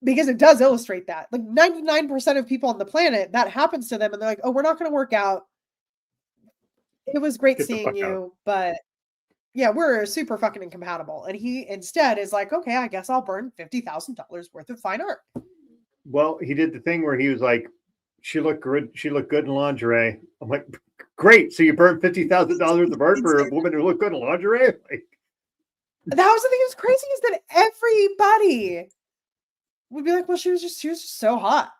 Because it does illustrate that. Like 99% of people on the planet, that happens to them, and they're like, oh, we're not going to work out. It was great seeing you, but yeah, we're super fucking incompatible. And he instead is like, okay, I guess I'll burn $50,000 worth of fine art. Well, he did the thing where he was like, she looked good in lingerie. I'm like, great. So you burned $50,000 of art for a woman who looked good in lingerie? Like, that was the thing that's crazy, is that everybody would be like, well, she was just so hot.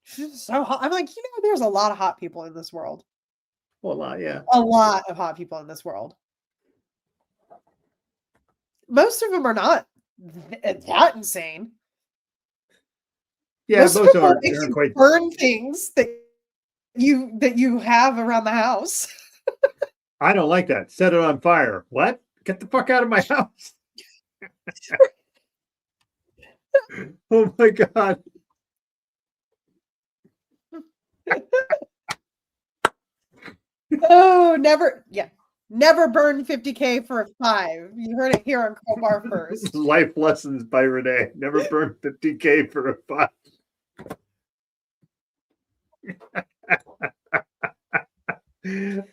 She's just so hot. I'm like, there's a lot of hot people in this world. Well, a lot, yeah. A lot of hot people in this world. Most of them are not that insane. Yeah, most of them aren't quite burn things that you have around the house. I don't like that. Set it on fire. What? Get the fuck out of my house. Oh my God. Oh, never. Yeah. Never burn 50K for a 5. You heard it here on Crowbar first. Life lessons by Renee. Never burn 50K for a 5.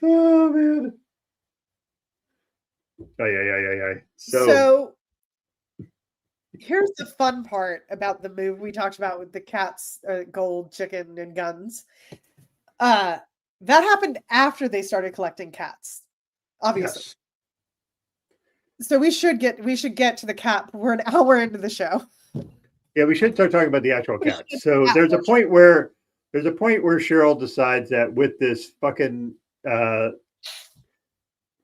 Oh man. Yeah. So here's the fun part about the move we talked about with the cats, gold, chicken, and guns. That happened after they started collecting cats, obviously. Yes. So we should get to the cat. We're an hour into the show. Yeah, we should start talking about the actual cats. So there's a point where Cheryl decides that with this fucking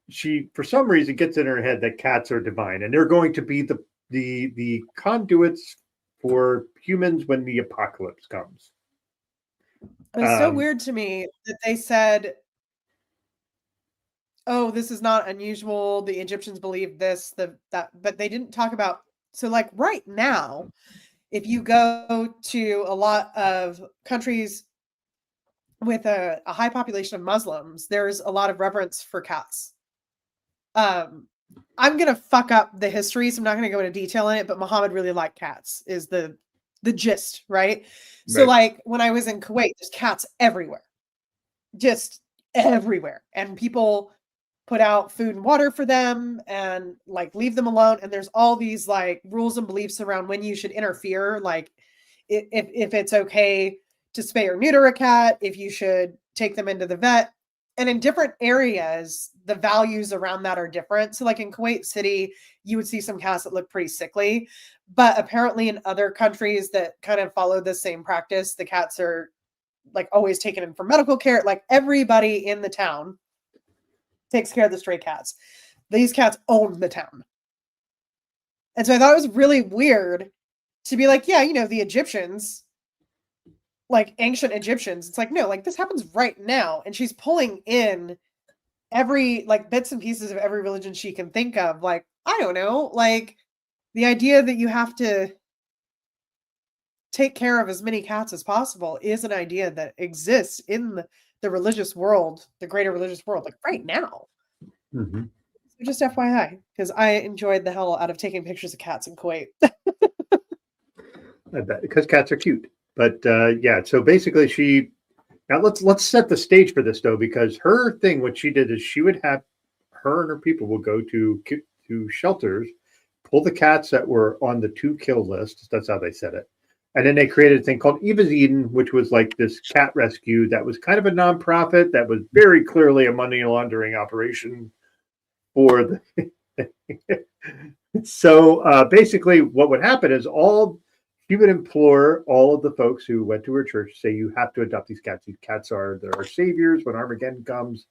she for some reason gets in her head that cats are divine and they're going to be the conduits for humans when the apocalypse comes. It's so weird to me that they said, oh, this is not unusual. The Egyptians believed this, that, but they didn't talk about. So like right now, if you go to a lot of countries with a high population of Muslims, there's a lot of reverence for cats. I'm going to fuck up the history, so I'm not going to go into detail in it, but Muhammad really liked cats is the gist, right? So like when I was in Kuwait, there's cats everywhere. Just everywhere. And people put out food and water for them and like leave them alone. And there's all these like rules and beliefs around when you should interfere. Like if it's okay to spay or neuter a cat, if you should take them into the vet. And in different areas, the values around that are different. So like in Kuwait City, you would see some cats that look pretty sickly, but apparently in other countries that kind of follow the same practice, the cats are like always taken in for medical care. Like everybody in the town takes care of the stray cats. These cats own the town. And so I thought it was really weird to be like, yeah, you know, the Egyptians, like ancient Egyptians, it's like, no, like this happens right now. And she's pulling in every like bits and pieces of every religion she can think of. Like, I don't know, like the idea that you have to take care of as many cats as possible is an idea that exists in the religious world, the greater religious world, like right now. Mm-hmm. So just FYI, because I enjoyed the hell out of taking pictures of cats in Kuwait. I bet because cats are cute. But yeah, so basically now let's set the stage for this though, because her thing, what she did is she would have her and her people will go to shelters, pull the cats that were on the to kill list. That's how they said it. And then they created a thing called Eva's Eden, which was like this cat rescue that was kind of a nonprofit that was very clearly a money laundering operation for the. So basically, what would happen is she would implore all of the folks who went to her church to say, you have to adopt these cats. These cats are their saviors when Armageddon comes,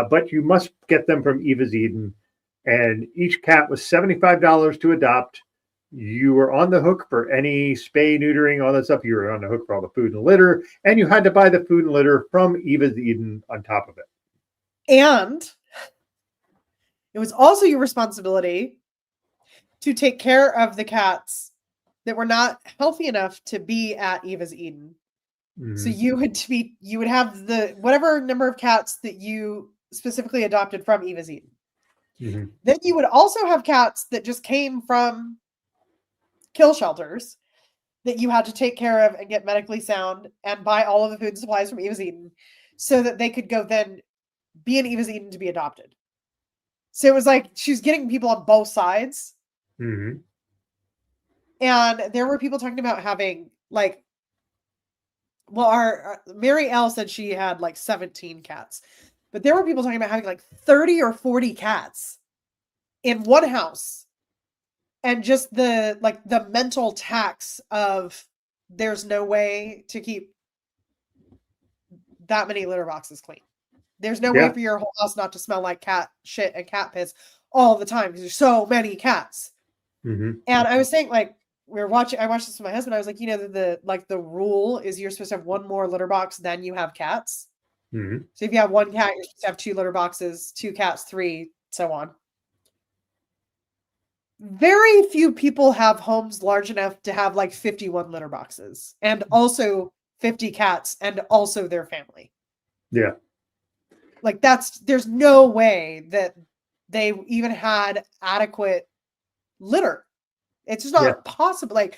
but you must get them from Eva's Eden. And each cat was $75 to adopt. You were on the hook for any spay, neutering, all that stuff. You were on the hook for all the food and litter, and you had to buy the food and litter from Eva's Eden on top of it. And it was also your responsibility to take care of the cats that were not healthy enough to be at Eva's Eden. Mm-hmm. So you would have the whatever number of cats that you specifically adopted from Eva's Eden. Mm-hmm. Then you would also have cats that just came from kill shelters that you had to take care of and get medically sound and buy all of the food and supplies from Eva's Eden so that they could go then be in Eva's Eden to be adopted. So it was like she's getting people on both sides. Mm-hmm. And there were people talking about having like, well, our Mary L said she had like 17 cats, but there were people talking about having like 30 or 40 cats in one house. And just the mental tax of there's no way to keep that many litter boxes clean. There's no way for your whole house not to smell like cat shit and cat piss all the time because there's so many cats. Mm-hmm. And I was saying, like, I watched this with my husband. I was like, you know, the rule is you're supposed to have one more litter box than you have cats. Mm-hmm. So if you have one cat, you're supposed to have 2 litter boxes, 2 cats, 3, so on. Very few people have homes large enough to have like 51 litter boxes and also 50 cats and also their family. Yeah. Like there's no way that they even had adequate litter. It's just not possible. Like,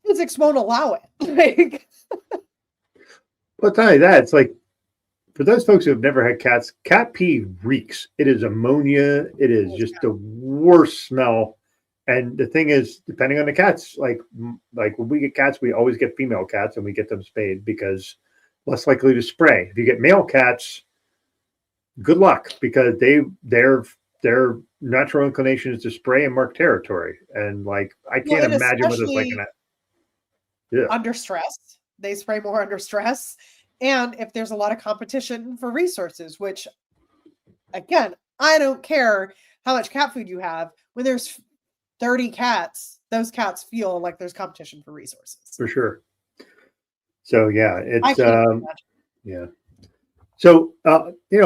physics won't allow it. Like, Well, tell you that it's like for those folks who have never had cats, cat pee reeks. It is ammonia. It is just the worst smell. And the thing is, depending on the cats, like when we get cats, we always get female cats and we get them spayed because less likely to spray. If you get male cats, good luck because their natural inclination is to spray and mark territory. And like I can't imagine what it's like in that. Yeah. Under stress, they spray more under stress. And if there's a lot of competition for resources, which, again, I don't care how much cat food you have. When there's 30 cats, those cats feel like there's competition for resources. For sure. So, yeah, it's, yeah. So,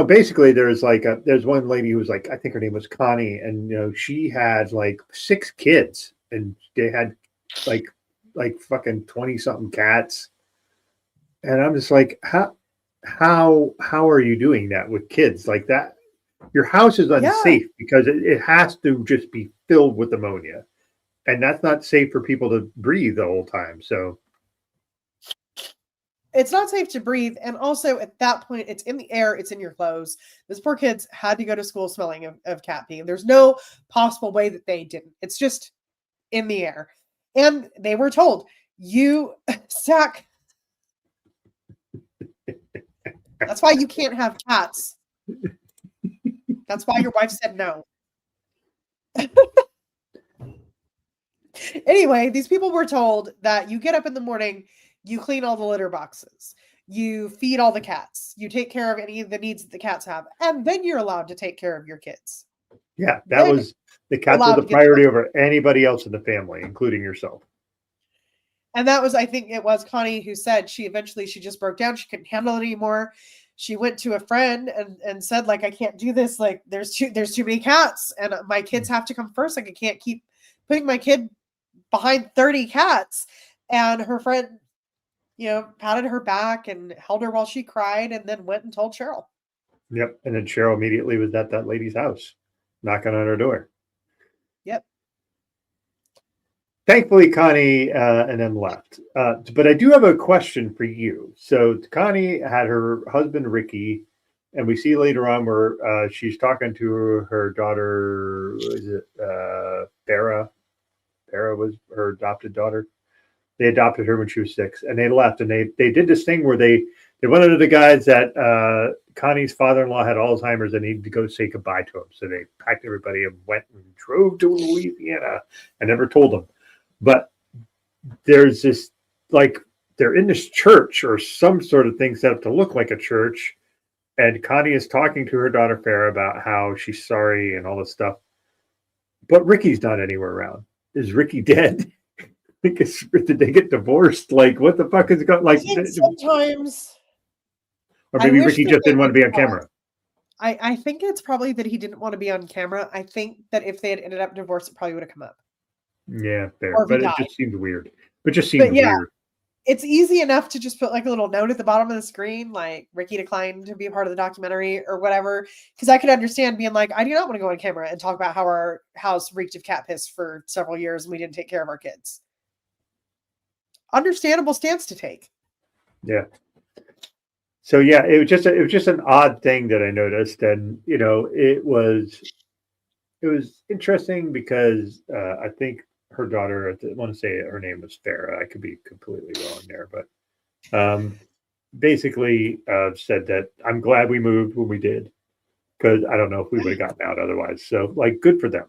basically there's there's one lady who was like, I think her name was Connie. And, she had like 6 kids and they had like fucking 20 something cats. And I'm just like, how are you doing that with kids like that? Your house is unsafe because it has to just be filled with ammonia, and that's not safe for people to breathe the whole time. So it's not safe to breathe, and also at that point, it's in the air, it's in your clothes. Those poor kids had to go to school smelling of cat pee. There's no possible way that they didn't. It's just in the air, and they were told, "You Zach." That's why you can't have cats. That's why your wife said no. Anyway, these people were told that you get up in the morning, you clean all the litter boxes, you feed all the cats, you take care of any of the needs that the cats have, and then you're allowed to take care of your kids. Yeah, the cats are the priority over anybody else in the family, including yourself. And that was, I think it was Connie who said she just broke down. She couldn't handle it anymore. She went to a friend and said, like, I can't do this. Like, there's too many cats and my kids have to come first. Like, I can't keep putting my kid behind 30 cats. And her friend, patted her back and held her while she cried and then went and told Cheryl. Yep. And then Cheryl immediately was at that lady's house, knocking on her door. Yep. Thankfully, Connie and them left. But I do have a question for you. So Connie had her husband, Ricky, and we see later on where she's talking to her daughter. Is it Farah? Farah was her adopted daughter. They adopted her when she was 6, and they left. And they did this thing where they went into the guys that Connie's father-in-law had Alzheimer's and needed to go say goodbye to him. So they packed everybody and went and drove to Louisiana and never told them. But there's this, like, they're in this church or some sort of thing set up to look like a church. And Connie is talking to her daughter, Farah, about how she's sorry and all this stuff. But Ricky's not anywhere around. Is Ricky dead? Did they get divorced? Like, what the fuck is going on? Like, sometimes. Or maybe Ricky just didn't want to be on camera. I think it's probably that he didn't want to be on camera. I think that if they had ended up divorced, it probably would have come up. Yeah, fair. But it just seemed weird. Weird. It's easy enough to just put like a little note at the bottom of the screen, like Ricky declined to be a part of the documentary or whatever. Because I could understand being like, I do not want to go on camera and talk about how our house reeked of cat piss for several years and we didn't take care of our kids. Understandable stance to take. Yeah. So yeah, it was just an odd thing that I noticed, and it was interesting because I think her daughter, I want to say her name was Farah. I could be completely wrong there, but basically said that I'm glad we moved when we did because I don't know if we would have gotten out otherwise. So like, good for them.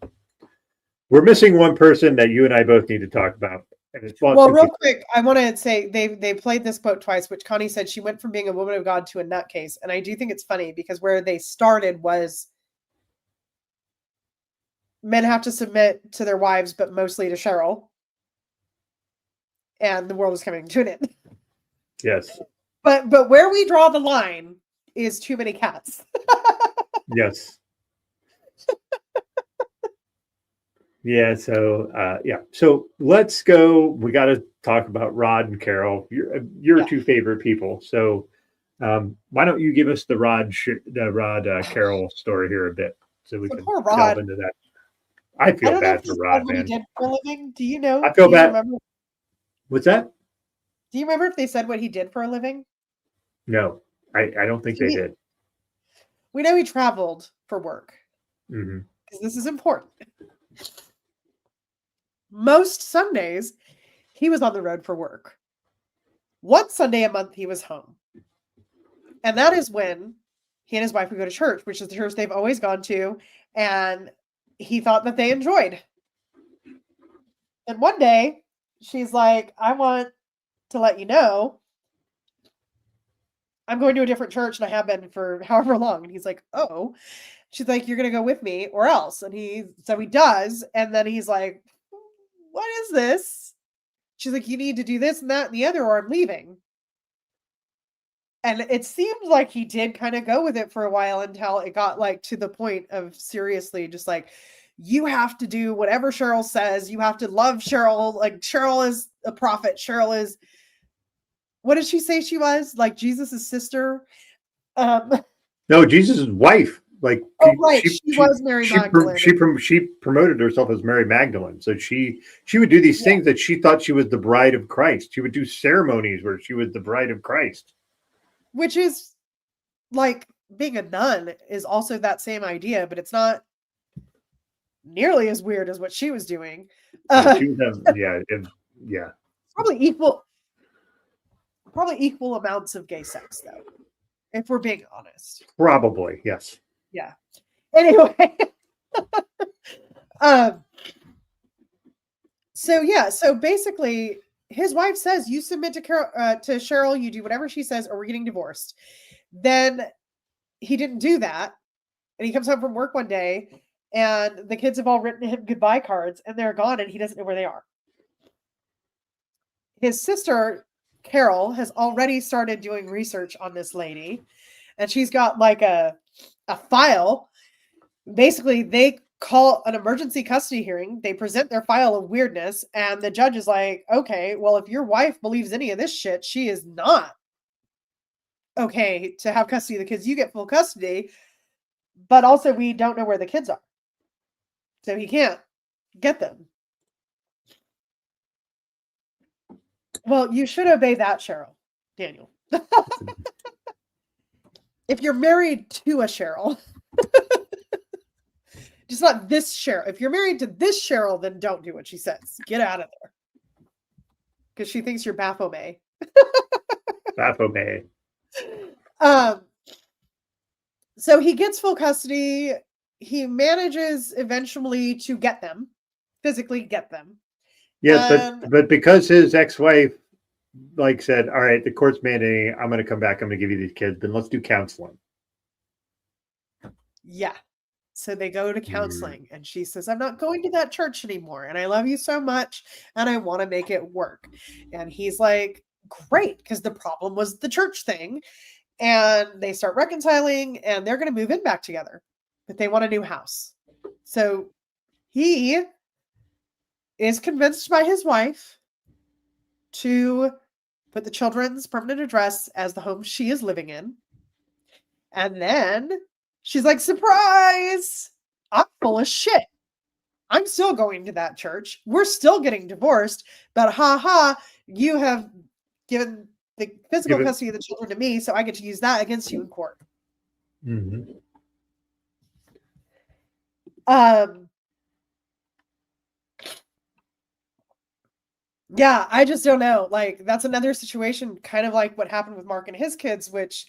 We're missing one person that you and I both need to talk about. And it's well, real quick, I want to say they played this quote twice, which Connie said she went from being a woman of God to a nutcase. And I do think it's funny because where they started was men have to submit to their wives, but mostly to Cheryl. And the world is coming to an end. Yes. But where we draw the line is too many cats. Yes. Yeah. So So let's go. We got to talk about Rod and Carol. Your two favorite people. So why don't you give us the Rod Carol story here a bit? so we So can poor delve Rod. into that. I I feel don't know if bad he for said Rod, what he man. did for a living. Do you know? I feel Do you bad. remember? What's that? Do you remember if they said what he did for a living? No, I don't think they did. We know he traveled for work Hmm. because this is important. Most Sundays, he was on the road for work. One Sunday a month, he was home. And that is when he and his wife would go to church, which is the church they've always gone to. And he thought that they enjoyed. And one day, she's like, I want to let you know I'm going to a different church and I have been for however long. And he's like, oh. She's like, you're going to go with me or else. And he does. And then he's like, what is this? She's like, you need to do this and that and the other, or I'm leaving. And it seemed like he did kind of go with it for a while until it got like to the point of seriously just like, you have to do whatever Cheryl says. You have to love Cheryl. Like Cheryl is a prophet. Cheryl is, what did she say she was? Like Jesus's sister? No, Jesus' wife. Like Oh, right. She was Mary Magdalene. She promoted herself as Mary Magdalene. So she would do these things that she thought she was the bride of Christ. She would do ceremonies where she was the bride of Christ. Which is like being a nun is also that same idea, but it's not nearly as weird as what she was doing. She would have, probably equal amounts of gay sex, though, if we're being honest. Probably, yes. Yeah. Anyway, so basically, his wife says, "You submit to Cheryl, you do whatever she says, or we're getting divorced." Then he didn't do that, and he comes home from work one day, and the kids have all written him goodbye cards, and they're gone, and he doesn't know where they are. His sister Carol has already started doing research on this lady, and she's got like a file. Basically, they call an emergency custody hearing. They present their file of weirdness, and the judge is like, okay, well, if your wife believes any of this shit, she is not okay to have custody of the kids. You get full custody, but also we don't know where the kids are. So he can't get them. Well, you should obey that, Cheryl, Daniel. If you're married to a Cheryl, just not this Cheryl. If you're married to this Cheryl, then don't do what she says. Get out of there. Because she thinks you're Baphomet. Baphomet. So he gets full custody. He manages eventually to get them, physically get them. Yes, but because his ex-wife said, all right, the court's mandating, I'm going to come back, I'm going to give you these kids, then let's do counseling. Yeah. So they go to counseling, and she says, I'm not going to that church anymore, and I love you so much, and I want to make it work. And he's like, great, because the problem was the church thing. And they start reconciling, and they're going to move in back together, but they want a new house. So he is convinced by his wife to put the children's permanent address as the home she is living in. And then she's like, surprise! I'm full of shit. I'm still going to that church. We're still getting divorced, but you have given the physical custody of the children to me, so I get to use that against you in court. Mm-hmm. Yeah, I just don't know. Like, that's another situation, kind of like what happened with Mark and his kids, which,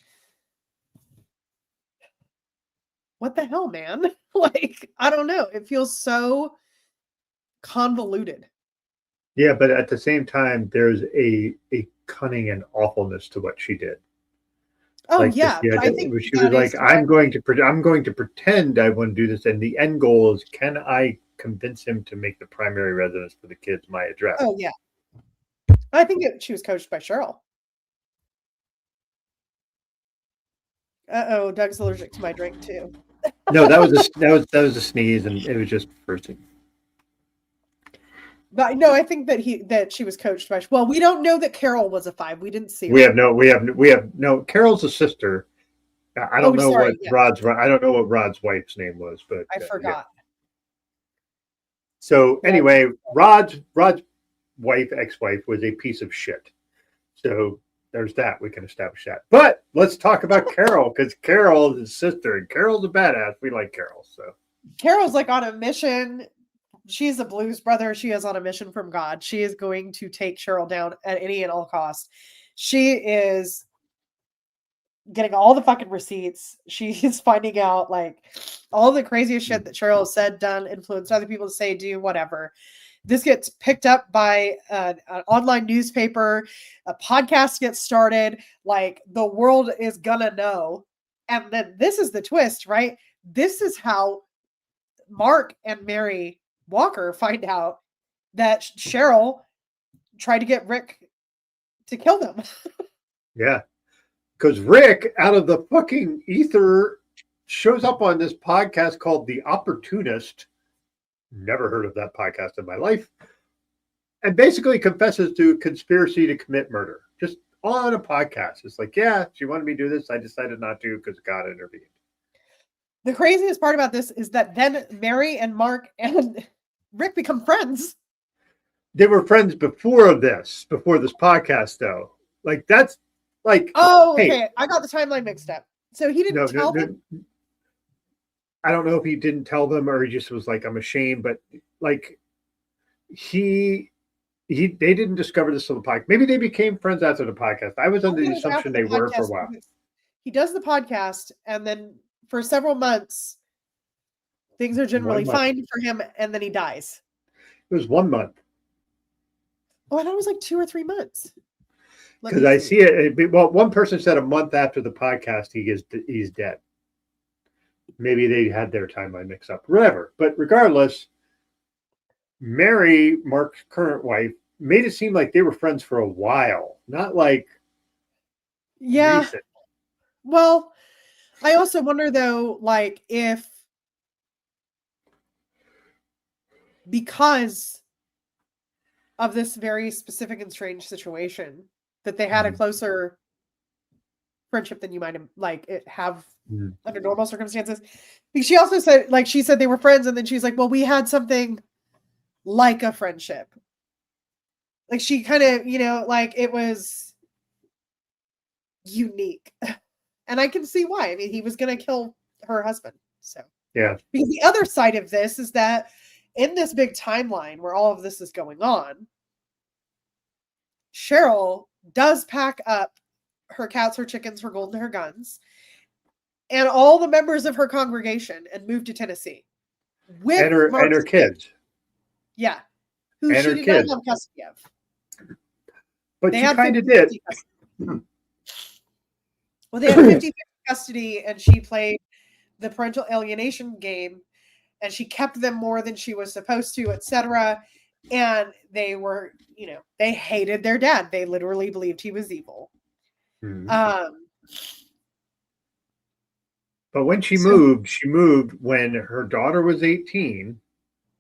what the hell, man? Like, I don't know. It feels so convoluted. Yeah, but at the same time, there's a cunning and awfulness to what she did. Oh, yeah. I think she was like, I'm going to pretend I want to do this, and the end goal is, can I convince him to make the primary residence for the kids my address? Oh, yeah. I think she was coached by Cheryl. Uh-oh, Doug's allergic to my drink too. No, that was a sneeze, and it was just bursting. But no, I think that she was coached by. Well, we don't know that Carol was a 5. We didn't see her. We have no. Carol's a sister, I don't know sorry, what yeah, I don't know what Rod's wife's name was, but I yeah. forgot. So Yeah, anyway, Rod's wife, ex-wife, was a piece of shit. So there's that. We can establish that. But let's talk about Carol, because Carol is his sister, and Carol's a badass. We like Carol. So Carol's like on a mission. She's a blues brother. She is on a mission from God. She is going to take Cheryl down at any and all costs. She is getting all the fucking receipts. She's finding out like all the craziest shit that Cheryl said, done, influenced other people to say, do, whatever. This gets picked up by an online newspaper. A podcast gets started. Like the world is gonna know. And then this is the twist, right? This is how Mark and Mary Walker find out that Cheryl tried to get Rick to kill them. yeah, because Rick, out of the fucking ether, shows up on this podcast called The Opportunist. Never heard of that podcast in my life. And basically confesses to conspiracy to commit murder. Just on a podcast. It's like, yeah, she wanted me to do this. I decided not to because God intervened. The craziest part about this is that then Mary and Mark and Rick become friends. They were friends before this podcast, though. Like, that's like, oh, okay. Hey, I got the timeline mixed up. So he didn't tell them? I don't know if he didn't tell them or he just was like, I'm ashamed, but like they didn't discover this on the podcast. Maybe they became friends after the podcast. I was under the assumption they were for a while. He does the podcast, and then for several months, things are generally fine for him, and then he dies. It was 1 month. Oh, I thought it was like 2 or 3 months. Because I see it. Well, one person said a month after the podcast, he's dead. Maybe they had their timeline mixed up. Whatever. But regardless, Mary, Mark's current wife, made it seem like they were friends for a while, not like recent. Well, I also wonder though, like if because of this very specific and strange situation that they had a closer friendship than you might have under normal circumstances. Because she also said, like, she said they were friends, and then she's like, well, we had something like a friendship. Like she kind of, like it was unique. And I can see why. I mean, he was going to kill her husband. So, yeah. Because the other side of this is that in this big timeline where all of this is going on, Cheryl does pack up her cats, her chickens, her gold, and her guns, and all the members of her congregation and move to Tennessee with and her kids. Yeah. Who she did not have custody of. But she kind of did. Well, they had 50-50 custody, and she played the parental alienation game, and she kept them more than she was supposed to, etc. And they were, they hated their dad. They literally believed he was evil. Mm-hmm. But when she moved when her daughter was 18.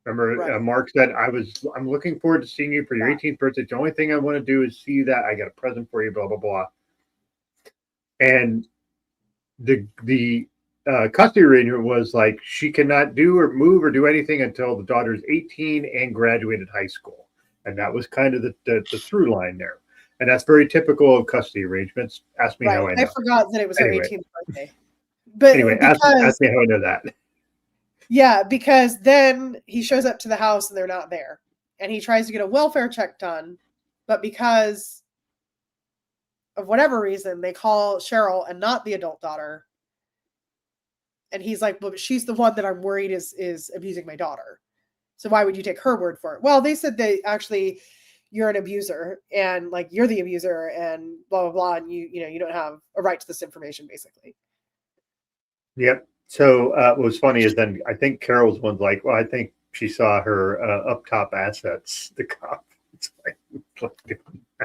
Remember, right. Mark said, I'm looking forward to seeing you for your 18th birthday. The only thing I want to do is see that. I got a present for you, blah, blah, blah. And the custody arrangement was like, she cannot do or move or do anything until the daughter's 18 and graduated high school. And that was kind of the through line there. And that's very typical of custody arrangements. Ask me how I know. I forgot that it was her 18th birthday. But anyway, ask me how I know that. Yeah, because then he shows up to the house and they're not there. And he tries to get a welfare check done. But because of whatever reason, they call Cheryl and not the adult daughter. And he's like, well, but she's the one that I'm worried is abusing my daughter. So why would you take her word for it? Well, they said that actually you're an abuser and like you're the abuser and blah, blah, blah. And you don't have a right to this information, basically. Yep. So what was funny is then I think Carol's one's like, well, I think she saw her up top assets, the cop.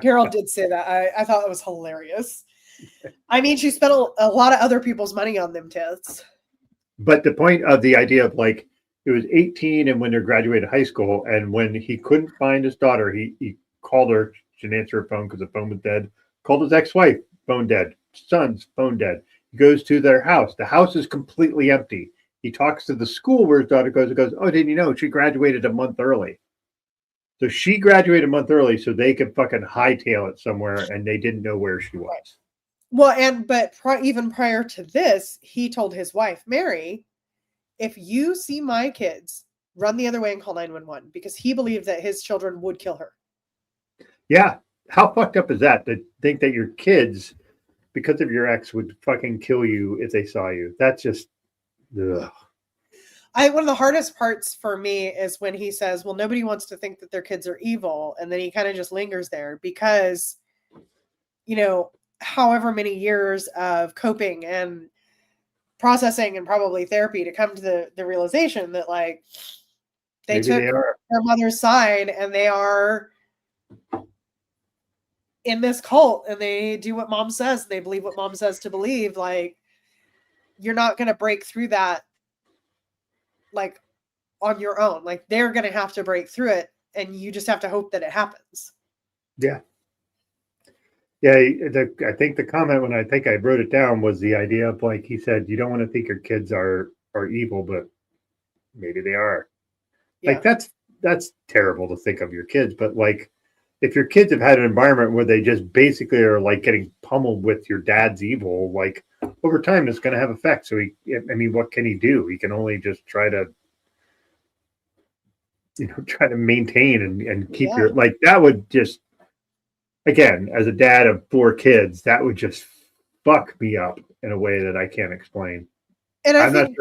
Carol did say that. I thought it was hilarious. I mean, she spent a lot of other people's money on them tits. But the point of the idea of like, it was 18 and when they graduated high school, and when he couldn't find his daughter, he called her. She didn't answer her phone because the phone was dead. Called his ex-wife, phone dead. Son's phone dead. He goes to their house. The house is completely empty. He talks to the school where his daughter goes and goes, "Oh, didn't you know she graduated a month early?" So she graduated a month early so they could fucking hightail it somewhere, and they didn't know where she was. Well, but even prior to this, he told his wife, Mary, if you see my kids, run the other way and call 911, because he believed that his children would kill her. Yeah. How fucked up is that? To think that your kids, because of your ex, would fucking kill you if they saw you. That's just, ugh. One of the hardest parts for me is when he says, well, nobody wants to think that their kids are evil. And then he kind of just lingers there because, however many years of coping and processing and probably therapy to come to the realization that like they took their mother's side and they are in this cult and they do what mom says. They believe what mom says to believe. Like, you're not going to break through that like on your own. Like, they're going to have to break through it and you just have to hope that it happens. Yeah. Yeah. I think the comment when I think I wrote it down was the idea of like, he said, you don't want to think your kids are evil, but maybe they are. Yeah. Like that's terrible to think of your kids, but like, if your kids have had an environment where they just basically are like getting pummeled with your dad's evil, like over time, it's going to have effect. So what can he do? He can only just try to, try to maintain and keep your, like, that would just, again, as a dad of 4 kids, that would just fuck me up in a way that I can't explain. And I'm not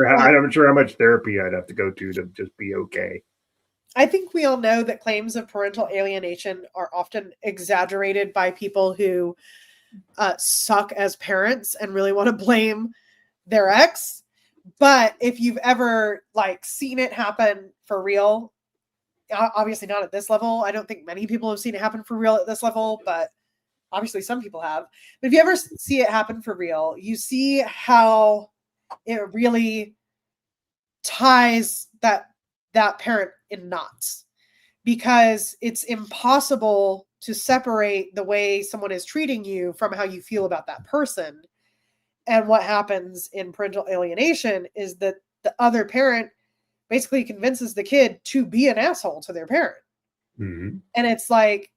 sure how much therapy I'd have to go to just be okay. I think we all know that claims of parental alienation are often exaggerated by people who suck as parents and really want to blame their ex. But if you've ever like seen it happen for real, obviously not at this level. I don't think many people have seen it happen for real at this level, but obviously some people have. But if you ever see it happen for real, you see how it really ties that parent in knots, because it's impossible to separate the way someone is treating you from how you feel about that person. And what happens in parental alienation is that the other parent basically convinces the kid to be an asshole to their parent. Mm-hmm. And it's like,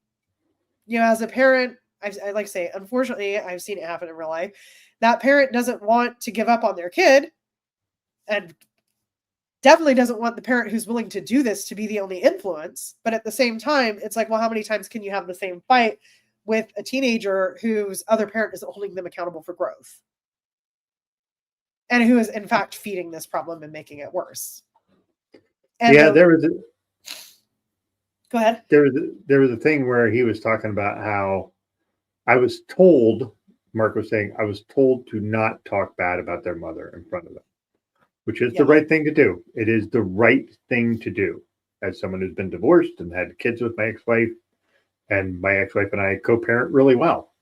as a parent, I like to say, unfortunately, I've seen it happen in real life. That parent doesn't want to give up on their kid and definitely doesn't want the parent who's willing to do this to be the only influence. But at the same time, it's like, well, how many times can you have the same fight with a teenager whose other parent isn't holding them accountable for growth? And who is in fact feeding this problem and making it worse. And go ahead. There was a thing where he was talking about how Mark was saying, I was told to not talk bad about their mother in front of them, which is the right thing to do. It is the right thing to do. As someone who's been divorced and had kids with my ex-wife, and my ex-wife and I co-parent really well.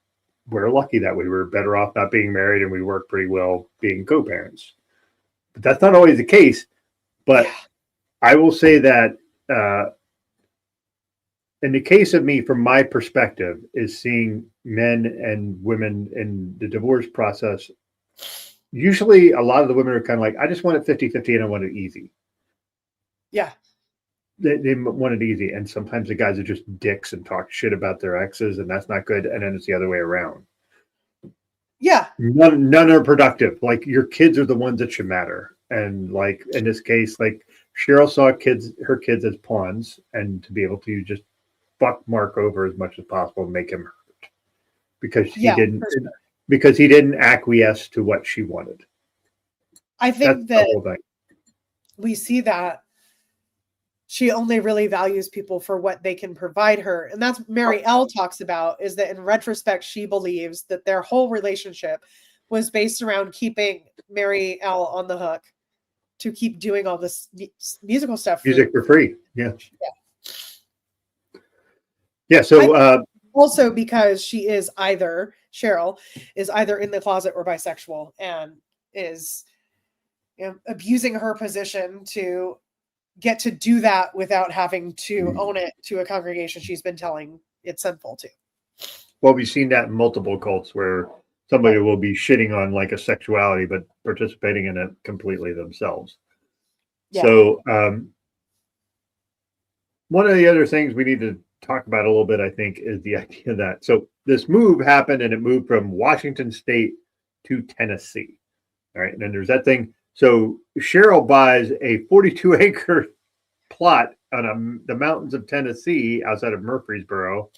We're lucky that we were better off not being married, and we work pretty well being co-parents. But that's not always the case. But I will say that in the case of me, from my perspective, is seeing men and women in the divorce process. Usually a lot of the women are kind of like, I just want it 50-50 and I want it easy. Yeah. They want it easy. And sometimes the guys are just dicks and talk shit about their exes, and that's not good. And then it's the other way around. Yeah. None are productive. Like, your kids are the ones that should matter. And like in this case, like Cheryl saw her kids as pawns, and to be able to just fuck Mark over as much as possible and make him hurt. Because he didn't acquiesce to what she wanted. I think that we see that she only really values people for what they can provide her. And that's what Mary L talks about, is that in retrospect, she believes that their whole relationship was based around keeping Mary L on the hook to keep doing all this musical stuff. Music for free. Yeah. Yeah. So also because Cheryl is either in the closet or bisexual, and is abusing her position to get to do that without having to own it to a congregation she's been telling it's sinful to. Well, we've seen that in multiple cults where somebody Right. will be shitting on like a sexuality, but participating in it completely themselves. Yeah. So one of the other things we need to talk about a little bit, I think, is the idea that so this move happened and it moved from Washington State to Tennessee. All right. And then there's that thing. So Cheryl buys a 42-acre plot on the mountains of Tennessee outside of Murfreesboro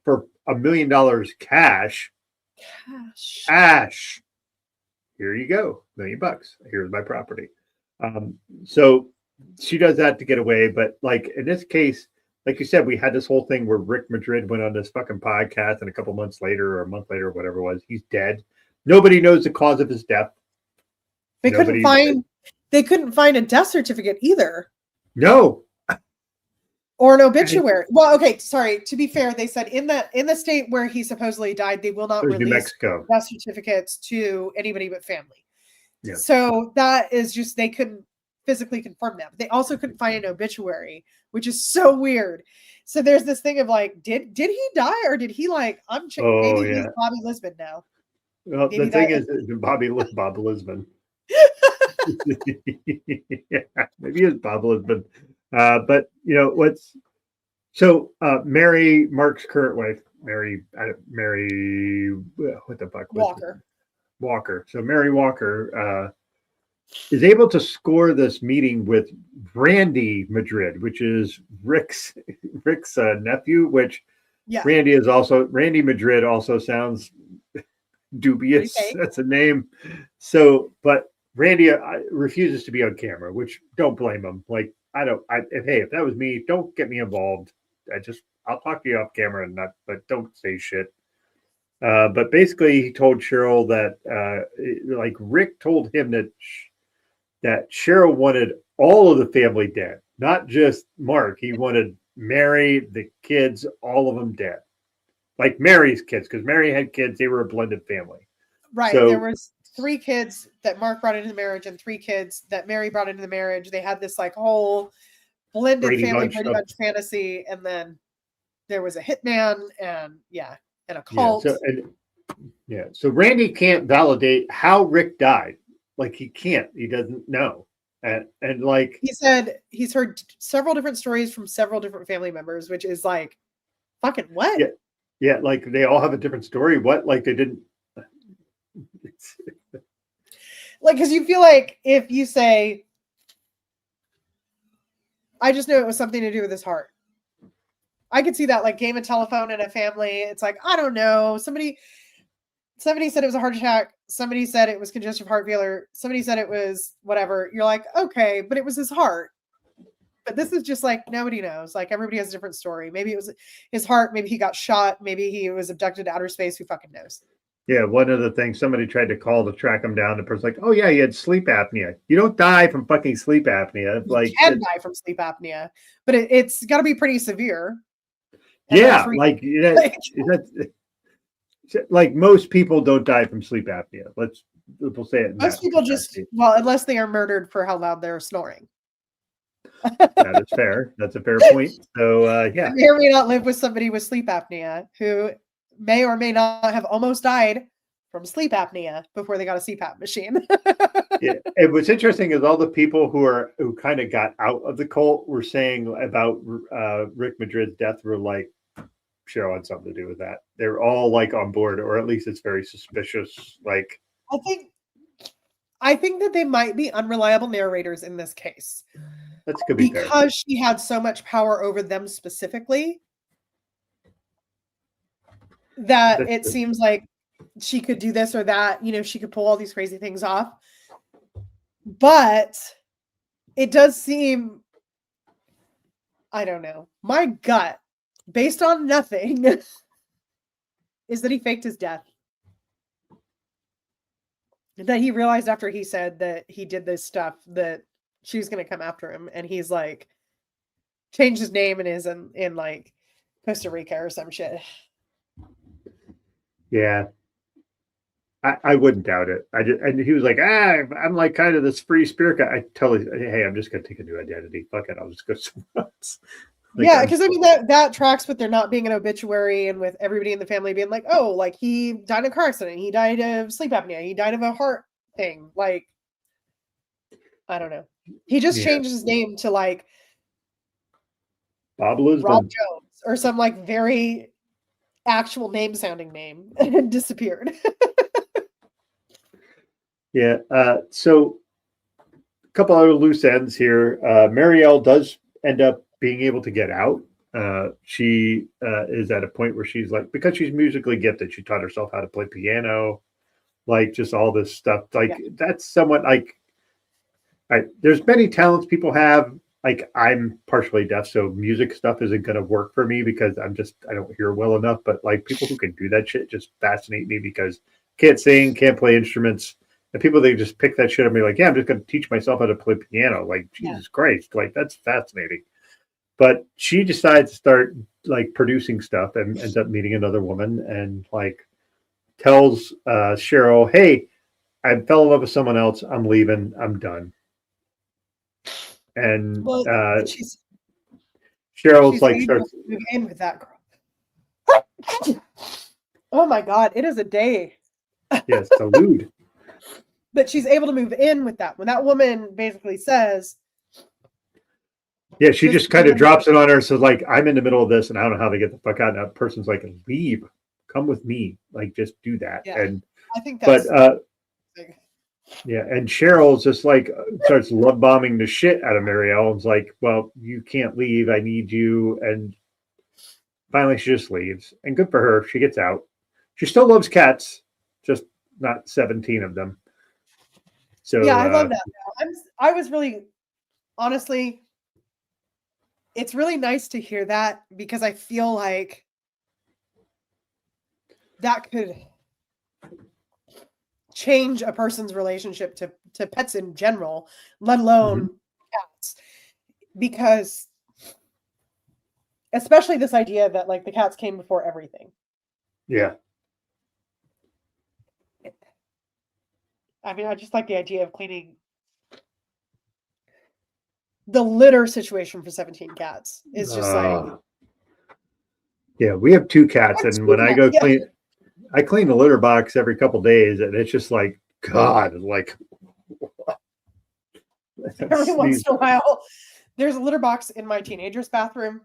for $1 million cash. Cash. Here you go, $1 million. Here's my property. So she does that to get away. But like in this case, like you said, we had this whole thing where Rick Madrid went on this fucking podcast, and a couple months later or a month later, or whatever it was, he's dead. Nobody knows the cause of his death. They couldn't find a death certificate either. No. Or an obituary. Well, okay, sorry. To be fair, they said in the state where he supposedly died, they will not release death certificates to anybody but family. Yeah. So that is just, they couldn't physically confirm that. But they also couldn't find an obituary, which is so weird. So there's this thing of like, did he die, or did he like, I'm checking, maybe he's Bobby Lisbon now. Well, maybe the thing is Bob Lisbon. Yeah, maybe it's Bob Lisbon. But you know what's so Mary, Mark's current wife, Mary, what the fuck was Walker. So Mary Walker is able to score this meeting with Randy Madrid, which is Rick's nephew. Which Randy Madrid also sounds dubious. That's a name. So, but Randy refuses to be on camera, which don't blame him. Like, if that was me, don't get me involved. I'll talk to you off camera but don't say shit. But basically he told Cheryl that, like Rick told him that Cheryl wanted all of the family dead, not just Mark. He wanted Mary, the kids, all of them dead. Like Mary's kids, because Mary had kids. They were a blended family. Right. So, there was 3 kids that Mark brought into the marriage and 3 kids that Mary brought into the marriage. They had this like whole blended Brady Bunch fantasy. And then there was a hitman and a cult. So Randy can't validate how Rick died. Like he can't. He doesn't know. And like he said, he's heard several different stories from several different family members, which is like, fucking what? Yeah, like they all have a different story. What? Like they didn't. Like, because you feel like if you say, I just knew it was something to do with his heart. I could see that, like game of telephone in a family. It's like, I don't know. Somebody said it was a heart attack. Somebody said it was congestive heart failure. Somebody said it was whatever. You're like, okay, but it was his heart. But this is just like, nobody knows. Like everybody has a different story. Maybe it was his heart. Maybe he got shot. Maybe he was abducted to outer space. Who fucking knows? Yeah, one of the things somebody tried to call to track him down. The person's like, "Oh yeah, he had sleep apnea. You don't die from fucking sleep apnea. You can die from sleep apnea, but it's got to be pretty severe." Yeah, like most people don't die from sleep apnea. We'll say it. Most people unless they are murdered for how loud they're snoring. That is fair. That's a fair point. So yeah, you may or may not live with somebody with sleep apnea who may or may not have almost died from sleep apnea before they got a CPAP machine. Yeah, and what's interesting is all the people who kind of got out of the cult were saying about Rick Madrid's death were like, Cheryl had something to do with that. They're all like on board, or at least it's very suspicious. Like, I think that they might be unreliable narrators in this case. That's could be because fair. She had so much power over them specifically that it seems like she could do this or that. You know, she could pull all these crazy things off. But it does seem, I don't know, my gut, based on nothing, is that he faked his death. That he realized after he said that he did this stuff that she was going to come after him. And he's like, changed his name and is in like Costa Rica or some shit. Yeah. I wouldn't doubt it. And he was like, I'm like kind of this free spirit guy. I totally, hey, I'm just going to take a new identity. Fuck it. I'll just go somewhere else. Like, Yeah, because I mean that tracks with there not being an obituary and with everybody in the family being like, oh, like he died in a car accident, he died of sleep apnea, he died of a heart thing. Like, I don't know. He just yeah, changed his name to like Bob Rob Lisbon. Jones or some like very actual name sounding name and disappeared. Yeah. So a couple other loose ends here. Marielle does end up being able to get out. She is at a point where she's like, because she's musically gifted, she taught herself how to play piano, like just all this stuff. Like that's somewhat like, there's many talents people have. Like I'm partially deaf, so music stuff isn't going to work for me because I don't hear well enough. But like people who can do that shit just fascinate me because can't sing, can't play instruments. And people they just pick that shit up and be like, yeah, I'm just going to teach myself how to play piano. Like Jesus Christ, like that's fascinating. But she decides to start like producing stuff and ends up meeting another woman and like tells Cheryl, hey, I fell in love with someone else. I'm leaving. I'm done. And Well, but Cheryl's she's like able starts, to move in with that girl. Oh my God, it is a day. yes, salute. But she's able to move in with that. When that woman basically says, Yeah, she just kind of drops it on her. So like, I'm in the middle of this and I don't know how to get the fuck out. And that person's like, leave, come with me. Like, just do that. yeah, And, I think but, that's yeah. And Cheryl's just like, starts love bombing the shit out of Marielle. And's like, well, you can't leave. I need you. And finally she just leaves and good for her. She gets out. She still loves cats, just not 17 of them. So, yeah, I love that. I was really, honestly, it's really nice to hear that because I feel like that could change a person's relationship to pets in general, let alone cats. Because especially this idea that like the cats came before everything. yeah. I mean, I just like the idea of cleaning the litter situation for 17 cats is just like yeah, we have 2 cats and when I go clean I clean the litter box every couple days and it's just like God, like every once in a while there's a litter box in my teenager's bathroom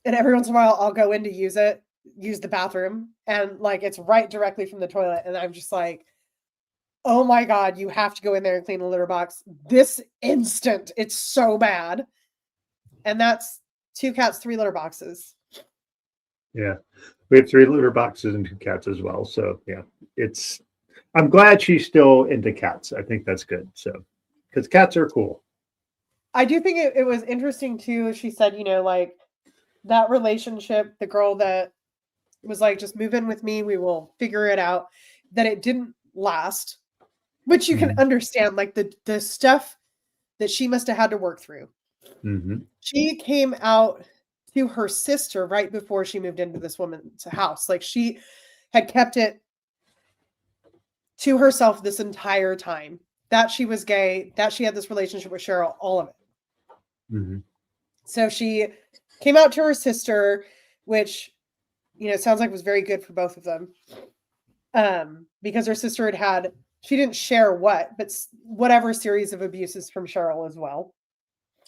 and every once in a while I'll go in to use the bathroom and like it's right directly from the toilet and I'm just like, oh my God, you have to go in there and clean the litter box this instant. It's so bad. And that's 2 cats, 3 litter boxes. Yeah. We have 3 litter boxes and 2 cats as well. So yeah, I'm glad she's still into cats. I think that's good. So because cats are cool. I do think it was interesting too. She said, like that relationship, the girl that was like, just move in with me, we will figure it out, that it didn't last, which you can understand, like the stuff that she must have had to work through. She came out to her sister right before she moved into this woman's house. Like she had kept it to herself this entire time that she was gay, that she had this relationship with Cheryl, all of it. So she came out to her sister, which, it sounds like was very good for both of them. Because her sister she didn't share but whatever series of abuses from Cheryl as well.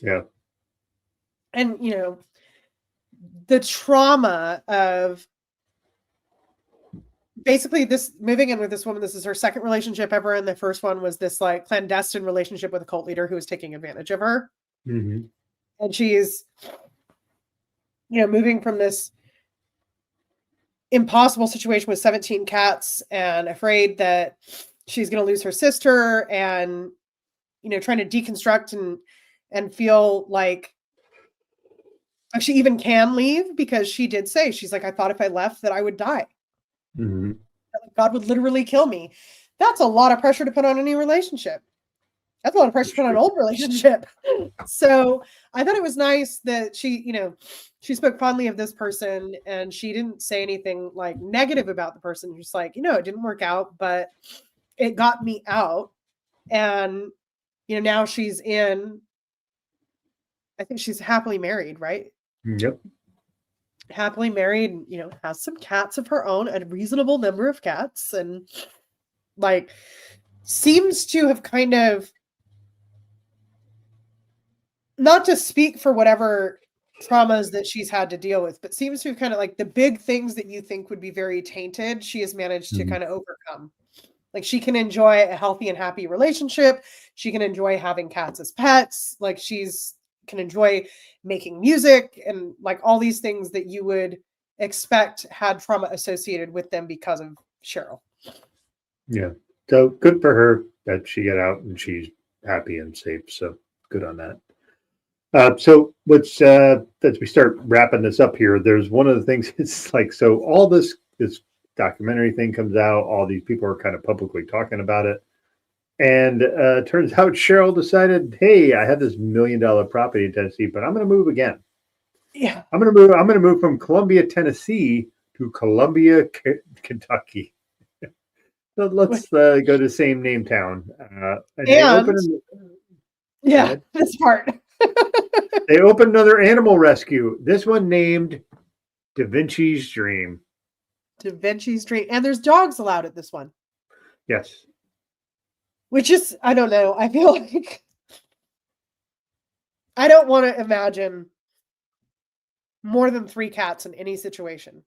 Yeah. And, the trauma of basically this moving in with this woman, this is her second relationship ever. And the first one was this like clandestine relationship with a cult leader who was taking advantage of her. And she's, moving from this impossible situation with 17 cats and afraid that she's going to lose her sister and, trying to deconstruct and feel like she even can leave because she did say, she's like, I thought if I left that I would die. God would literally kill me. That's a lot of pressure to put on any relationship. That's a lot of pressure to put on an old relationship. So I thought it was nice that she spoke fondly of this person and she didn't say anything like negative about the person. Just like, it didn't work out, but it got me out. And, now she's in I think she's happily married, right? Yep. Happily married, you know, has some cats of her own, a reasonable number of cats, and like seems to have kind of, not to speak for whatever traumas that she's had to deal with, but seems to have kind of like the big things that you think would be very tainted, she has managed to Mhm. kind of overcome. Like she can enjoy a healthy and happy relationship. She can enjoy having cats as pets. Like she's can enjoy making music and like all these things that you would expect had trauma associated with them because of Cheryl. Yeah. So good for her that she got out and she's happy and safe. So good on that. So let's as we start wrapping this up here, there's one of the things. It's like, so all this documentary thing comes out. All these people are kind of publicly talking about it, and turns out Cheryl decided, hey, I have this $1 million property in Tennessee, but I'm going to move again. Yeah. I'm going to move. I'm going to move from Columbia, Tennessee, to Columbia, Kentucky. So let's go to the same name town, and they And open. Go yeah, ahead. this part. They opened another animal rescue. This one named Da Vinci's Dream. Da Vinci's Dream. And there's dogs allowed at this one. Yes. Which is, I don't know. I feel like I don't want to imagine more than 3 cats in any situation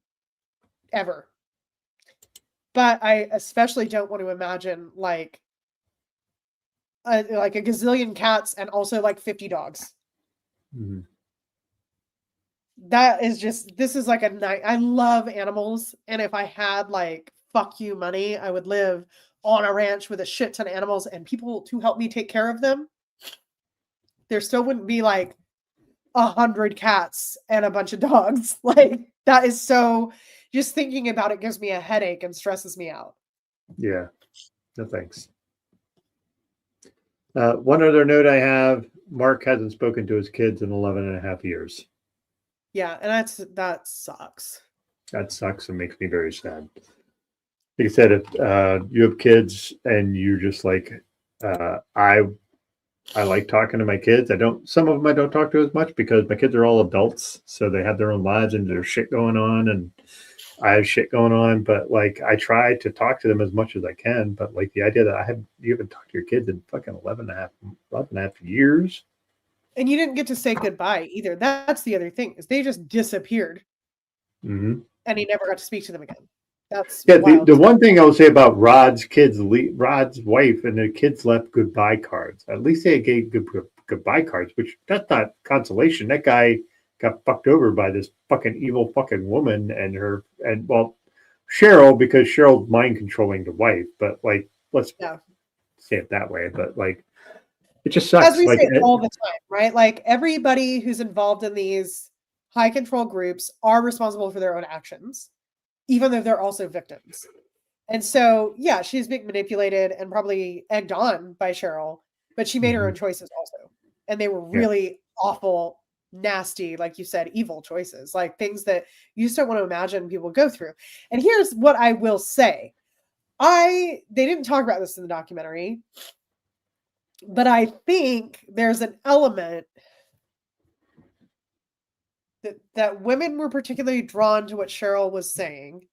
ever. But I especially don't want to imagine like a gazillion cats and also like 50 dogs. Mm-hmm. That is just, this is like a night. I love animals. And if I had like fuck you money, I would live on a ranch with a shit ton of animals and people to help me take care of them. There still wouldn't be like 100 cats and a bunch of dogs. Like that is so, just thinking about it gives me a headache and stresses me out. Yeah. No thanks. One other note I have: Mark hasn't spoken to his kids in 11 and a half years. Yeah, and that sucks. That sucks and makes me very sad. Like I said, if you have kids and you're just like, I like talking to my kids. I don't. Some of them I don't talk to as much because my kids are all adults, so they have their own lives and there's shit going on, and I have shit going on. But like, I try to talk to them as much as I can. But like the idea that you haven't talked to your kids in fucking 11 and a half years. And you didn't get to say goodbye either. That's the other thing, is they just disappeared. Mm-hmm. And he never got to speak to them again. That's Yeah, wild. the one thing I would say about Rod's kids, Rod's wife and the kids left goodbye cards. At least they gave goodbye cards, which that's not consolation. That guy got fucked over by this fucking evil fucking woman and well, Cheryl, because Cheryl's mind controlling the wife. But like, let's say it that way. But like, it just sucks. As we like say all the time, right? Like everybody who's involved in these high control groups are responsible for their own actions, even though they're also victims. And so, yeah, she's being manipulated and probably egged on by Cheryl, but she made her own choices also. And they were really awful, nasty, like you said, evil choices, like things that you just don't want to imagine people go through. And here's what I will say. They didn't talk about this in the documentary, but I think there's an element that women were particularly drawn to what Cheryl was saying,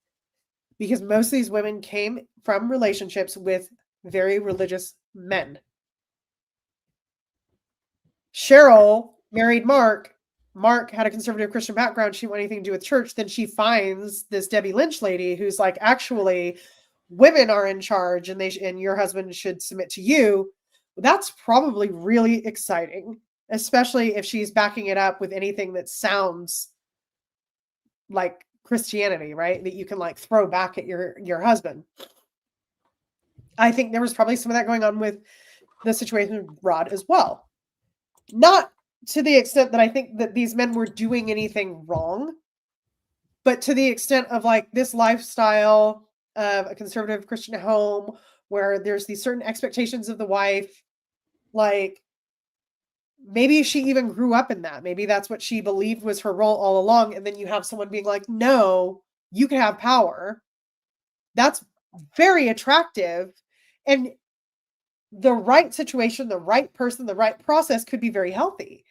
because most of these women came from relationships with very religious men. Cheryl married Mark. Mark had a conservative Christian background. She didn't want anything to do with church. Then she finds this Debbie Lynch lady who's like, actually, women are in charge and your husband should submit to you. That's probably really exciting, especially if she's backing it up with anything that sounds like Christianity, right? That you can like throw back at your husband. I think there was probably some of that going on with the situation with Rod as well. Not to the extent that I think that these men were doing anything wrong, but to the extent of like this lifestyle of a conservative Christian home where there's these certain expectations of the wife, like maybe she even grew up in that. Maybe that's what she believed was her role all along. And then you have someone being like, no, you can have power. That's very attractive. And the right situation, the right person, the right process could be very healthy.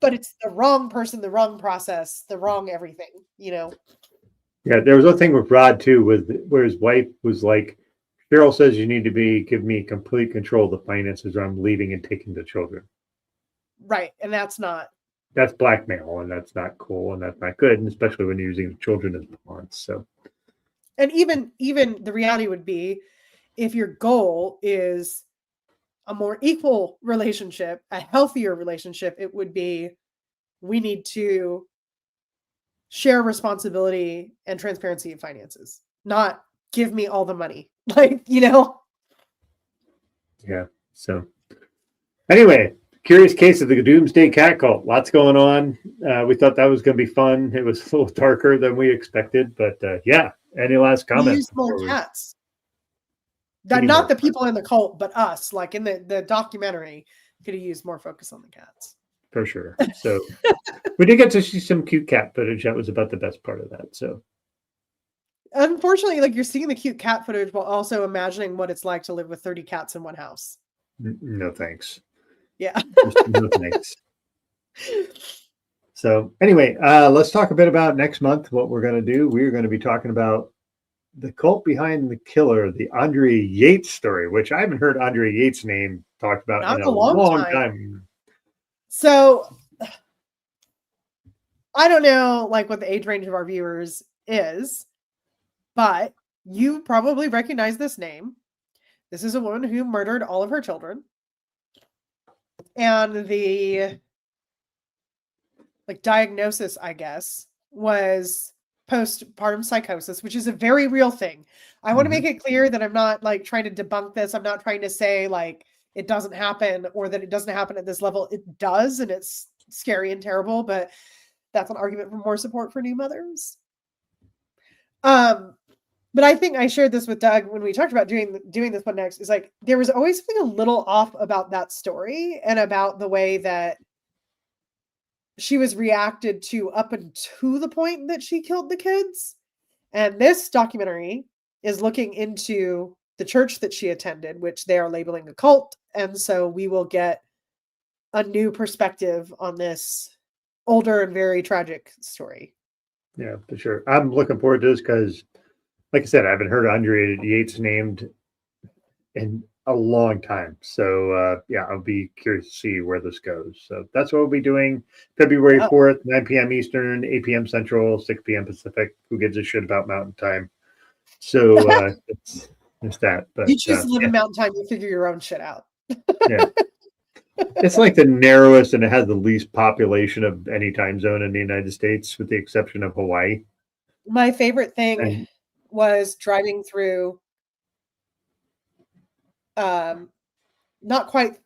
but it's the wrong person, the wrong process, the wrong everything, Yeah, there was a thing with Rod too, where his wife was like, Cheryl says you need to give me complete control of the finances or I'm leaving and taking the children. Right. And that's blackmail, and that's not cool, and that's not good, and especially when you're using the children as pawns. So, and even the reality would be, if your goal is a more equal relationship, a healthier relationship, it would be, we need to share responsibility and transparency of finances, not give me all the money. Yeah. So anyway, curious case of the Doomsday Cat Cult. Lots going on. We thought that was going to be fun. It was a little darker than we expected, but yeah. Any last comments? Use more cats. Not the people in the cult, but us. Like in the documentary, could have used more focus on the cats. For sure. So we did get to see some cute cat footage. That was about the best part of that. So unfortunately, like, you're seeing the cute cat footage while also imagining what it's like to live with 30 cats in one house. No thanks. Yeah. No thanks. So anyway, let's talk a bit about next month. What we're going to do. We're going to be talking about the cult behind the killer, the Andre Yates story, which I haven't heard Andre Yates' name talked about in a long time. So I don't know, like, what the age range of our viewers is, but you probably recognize this name. This is a woman who murdered all of her children. And the diagnosis, I guess, was postpartum psychosis, which is a very real thing. I want to make it clear that I'm not trying to debunk this. I'm not trying to say it doesn't happen or that it doesn't happen at this level. It does, and it's scary and terrible, but that's an argument for more support for new mothers. But I think I shared this with Doug when we talked about doing this one next. Is there was always something a little off about that story and about the way that she was reacted to up until the point that she killed the kids. And this documentary is looking into the church that she attended, which they are labeling a cult. And so we will get a new perspective on this older and very tragic story. Yeah, for sure. I'm looking forward to this because, like I said, I haven't heard Andre Yates named in a long time. So yeah, I'll be curious to see where this goes. So that's what we'll be doing February 4th, 9 p.m. Eastern, 8 p.m. Central, 6 p.m. Pacific. Who gives a shit about Mountain Time? So it's that. But you choose to live in Mountain Time, you figure your own shit out. Yeah. It's like the narrowest and it has the least population of any time zone in the United States, with the exception of Hawaii. My favorite thing was driving through not quite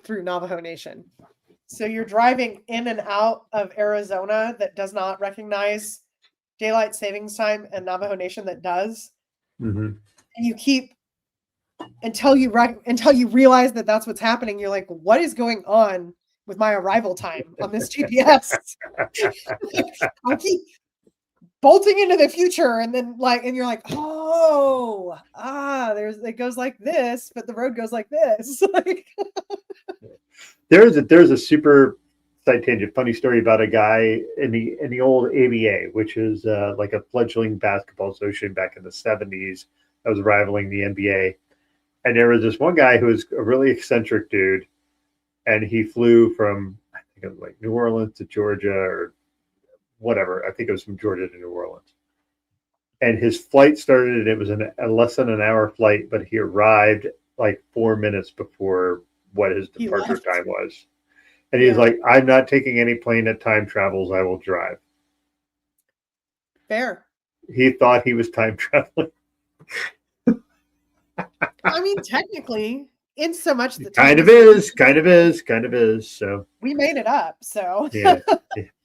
through Navajo Nation. So you're driving in and out of Arizona that does not recognize daylight savings time, and Navajo Nation that does. And you keep until you realize that that's what's happening. You're like, what is going on with my arrival time on this GPS? I keep bolting into the future, and then and you're like, it goes like this, but the road goes like this. There's a super side tangent funny story about a guy in the old ABA, which is like a fledgling basketball association back in the 70s that was rivaling the NBA. And there was this one guy who was a really eccentric dude, and he flew from, I think it was like New Orleans to Georgia or whatever. I think it was from Georgia to New Orleans. And his flight started, and it was a less than an hour flight, but he arrived like 4 minutes before what his departure time was. And he's like, I'm not taking any plane that time travels. I will drive. Fair. He thought he was time traveling. I mean, technically, in so much that kind of is. So we made it up. So yeah,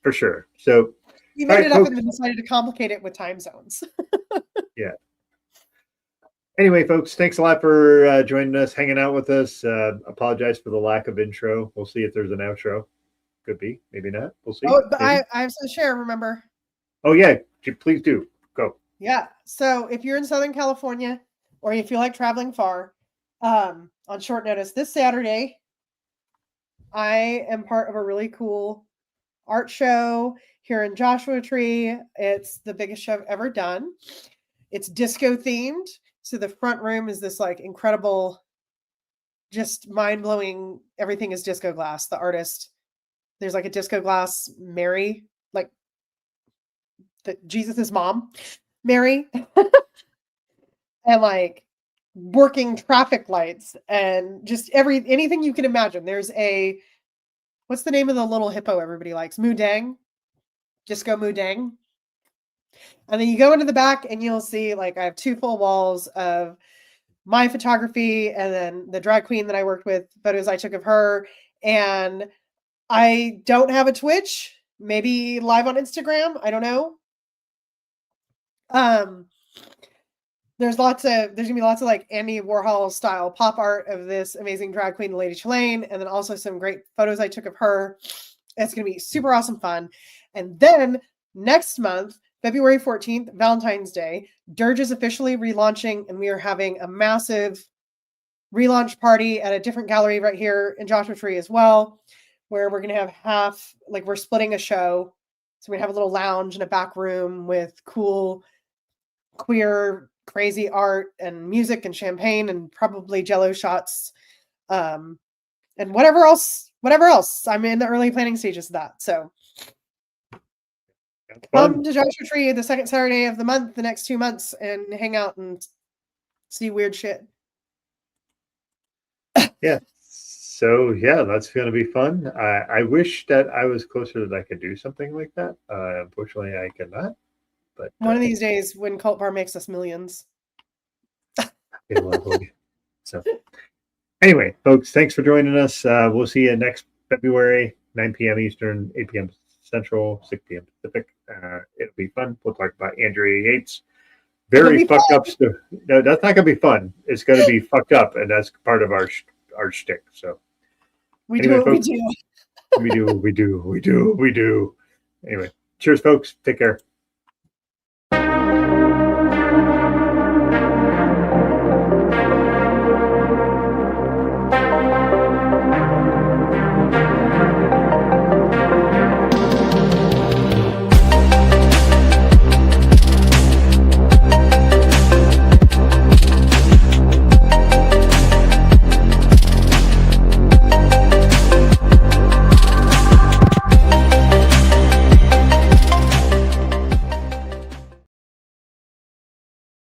for sure. So we made it up and then decided to complicate it with time zones. Yeah. Anyway, folks, thanks a lot for joining us, hanging out with us. Apologize for the lack of intro. We'll see if there's an outro. Could be, maybe not. We'll see. Oh, but I have to share, remember? Oh, yeah. Please do. Go. Yeah. So if you're in Southern California or you feel like traveling far on short notice, this Saturday, I am part of a really cool art show here in Joshua Tree. It's the biggest show I've ever done. It's disco themed. So the front room is this like incredible, just mind blowing. Everything is disco glass. The artist, there's like a disco glass Mary, like Jesus's mom, Mary, and like working traffic lights and just anything you can imagine. There's what's the name of the little hippo everybody likes? Moodang. Disco Moodang. And then you go into the back and you'll see like I have 2 full walls of my photography and then the drag queen that I worked with, photos I took of her. And I don't have a Twitch, maybe live on Instagram. I don't know. There's gonna be lots of like Andy Warhol style pop art of this amazing drag queen, Lady Chalane, and then also some great photos I took of her. It's gonna be super awesome fun. And then next month, February 14th, Valentine's Day, Dirge is officially relaunching, and we are having a massive relaunch party at a different gallery right here in Joshua Tree as well, where we're going to have we're splitting a show. So we have a little lounge in a back room with cool, queer, crazy art and music and champagne and probably Jello shots, and whatever else. I'm in the early planning stages of that. So come to Joshua Tree the second Saturday of the month, the next 2 months, and hang out and see weird shit. Yeah. So yeah, that's going to be fun. I wish that I was closer that I could do something like that. Unfortunately, I cannot. But one of these days, when Cult Bar makes us millions. So anyway, folks, thanks for joining us. We'll see you next February, 9 p.m. Eastern, 8 p.m. Central, 6 p.m. Pacific. It'll be fun. We'll talk about Andrea Yates. Very fucked up stuff. No, that's not going to be fun. It's going to be fucked up, and that's part of our shtick. So do what folks, we do. We do. Anyway, cheers, folks. Take care.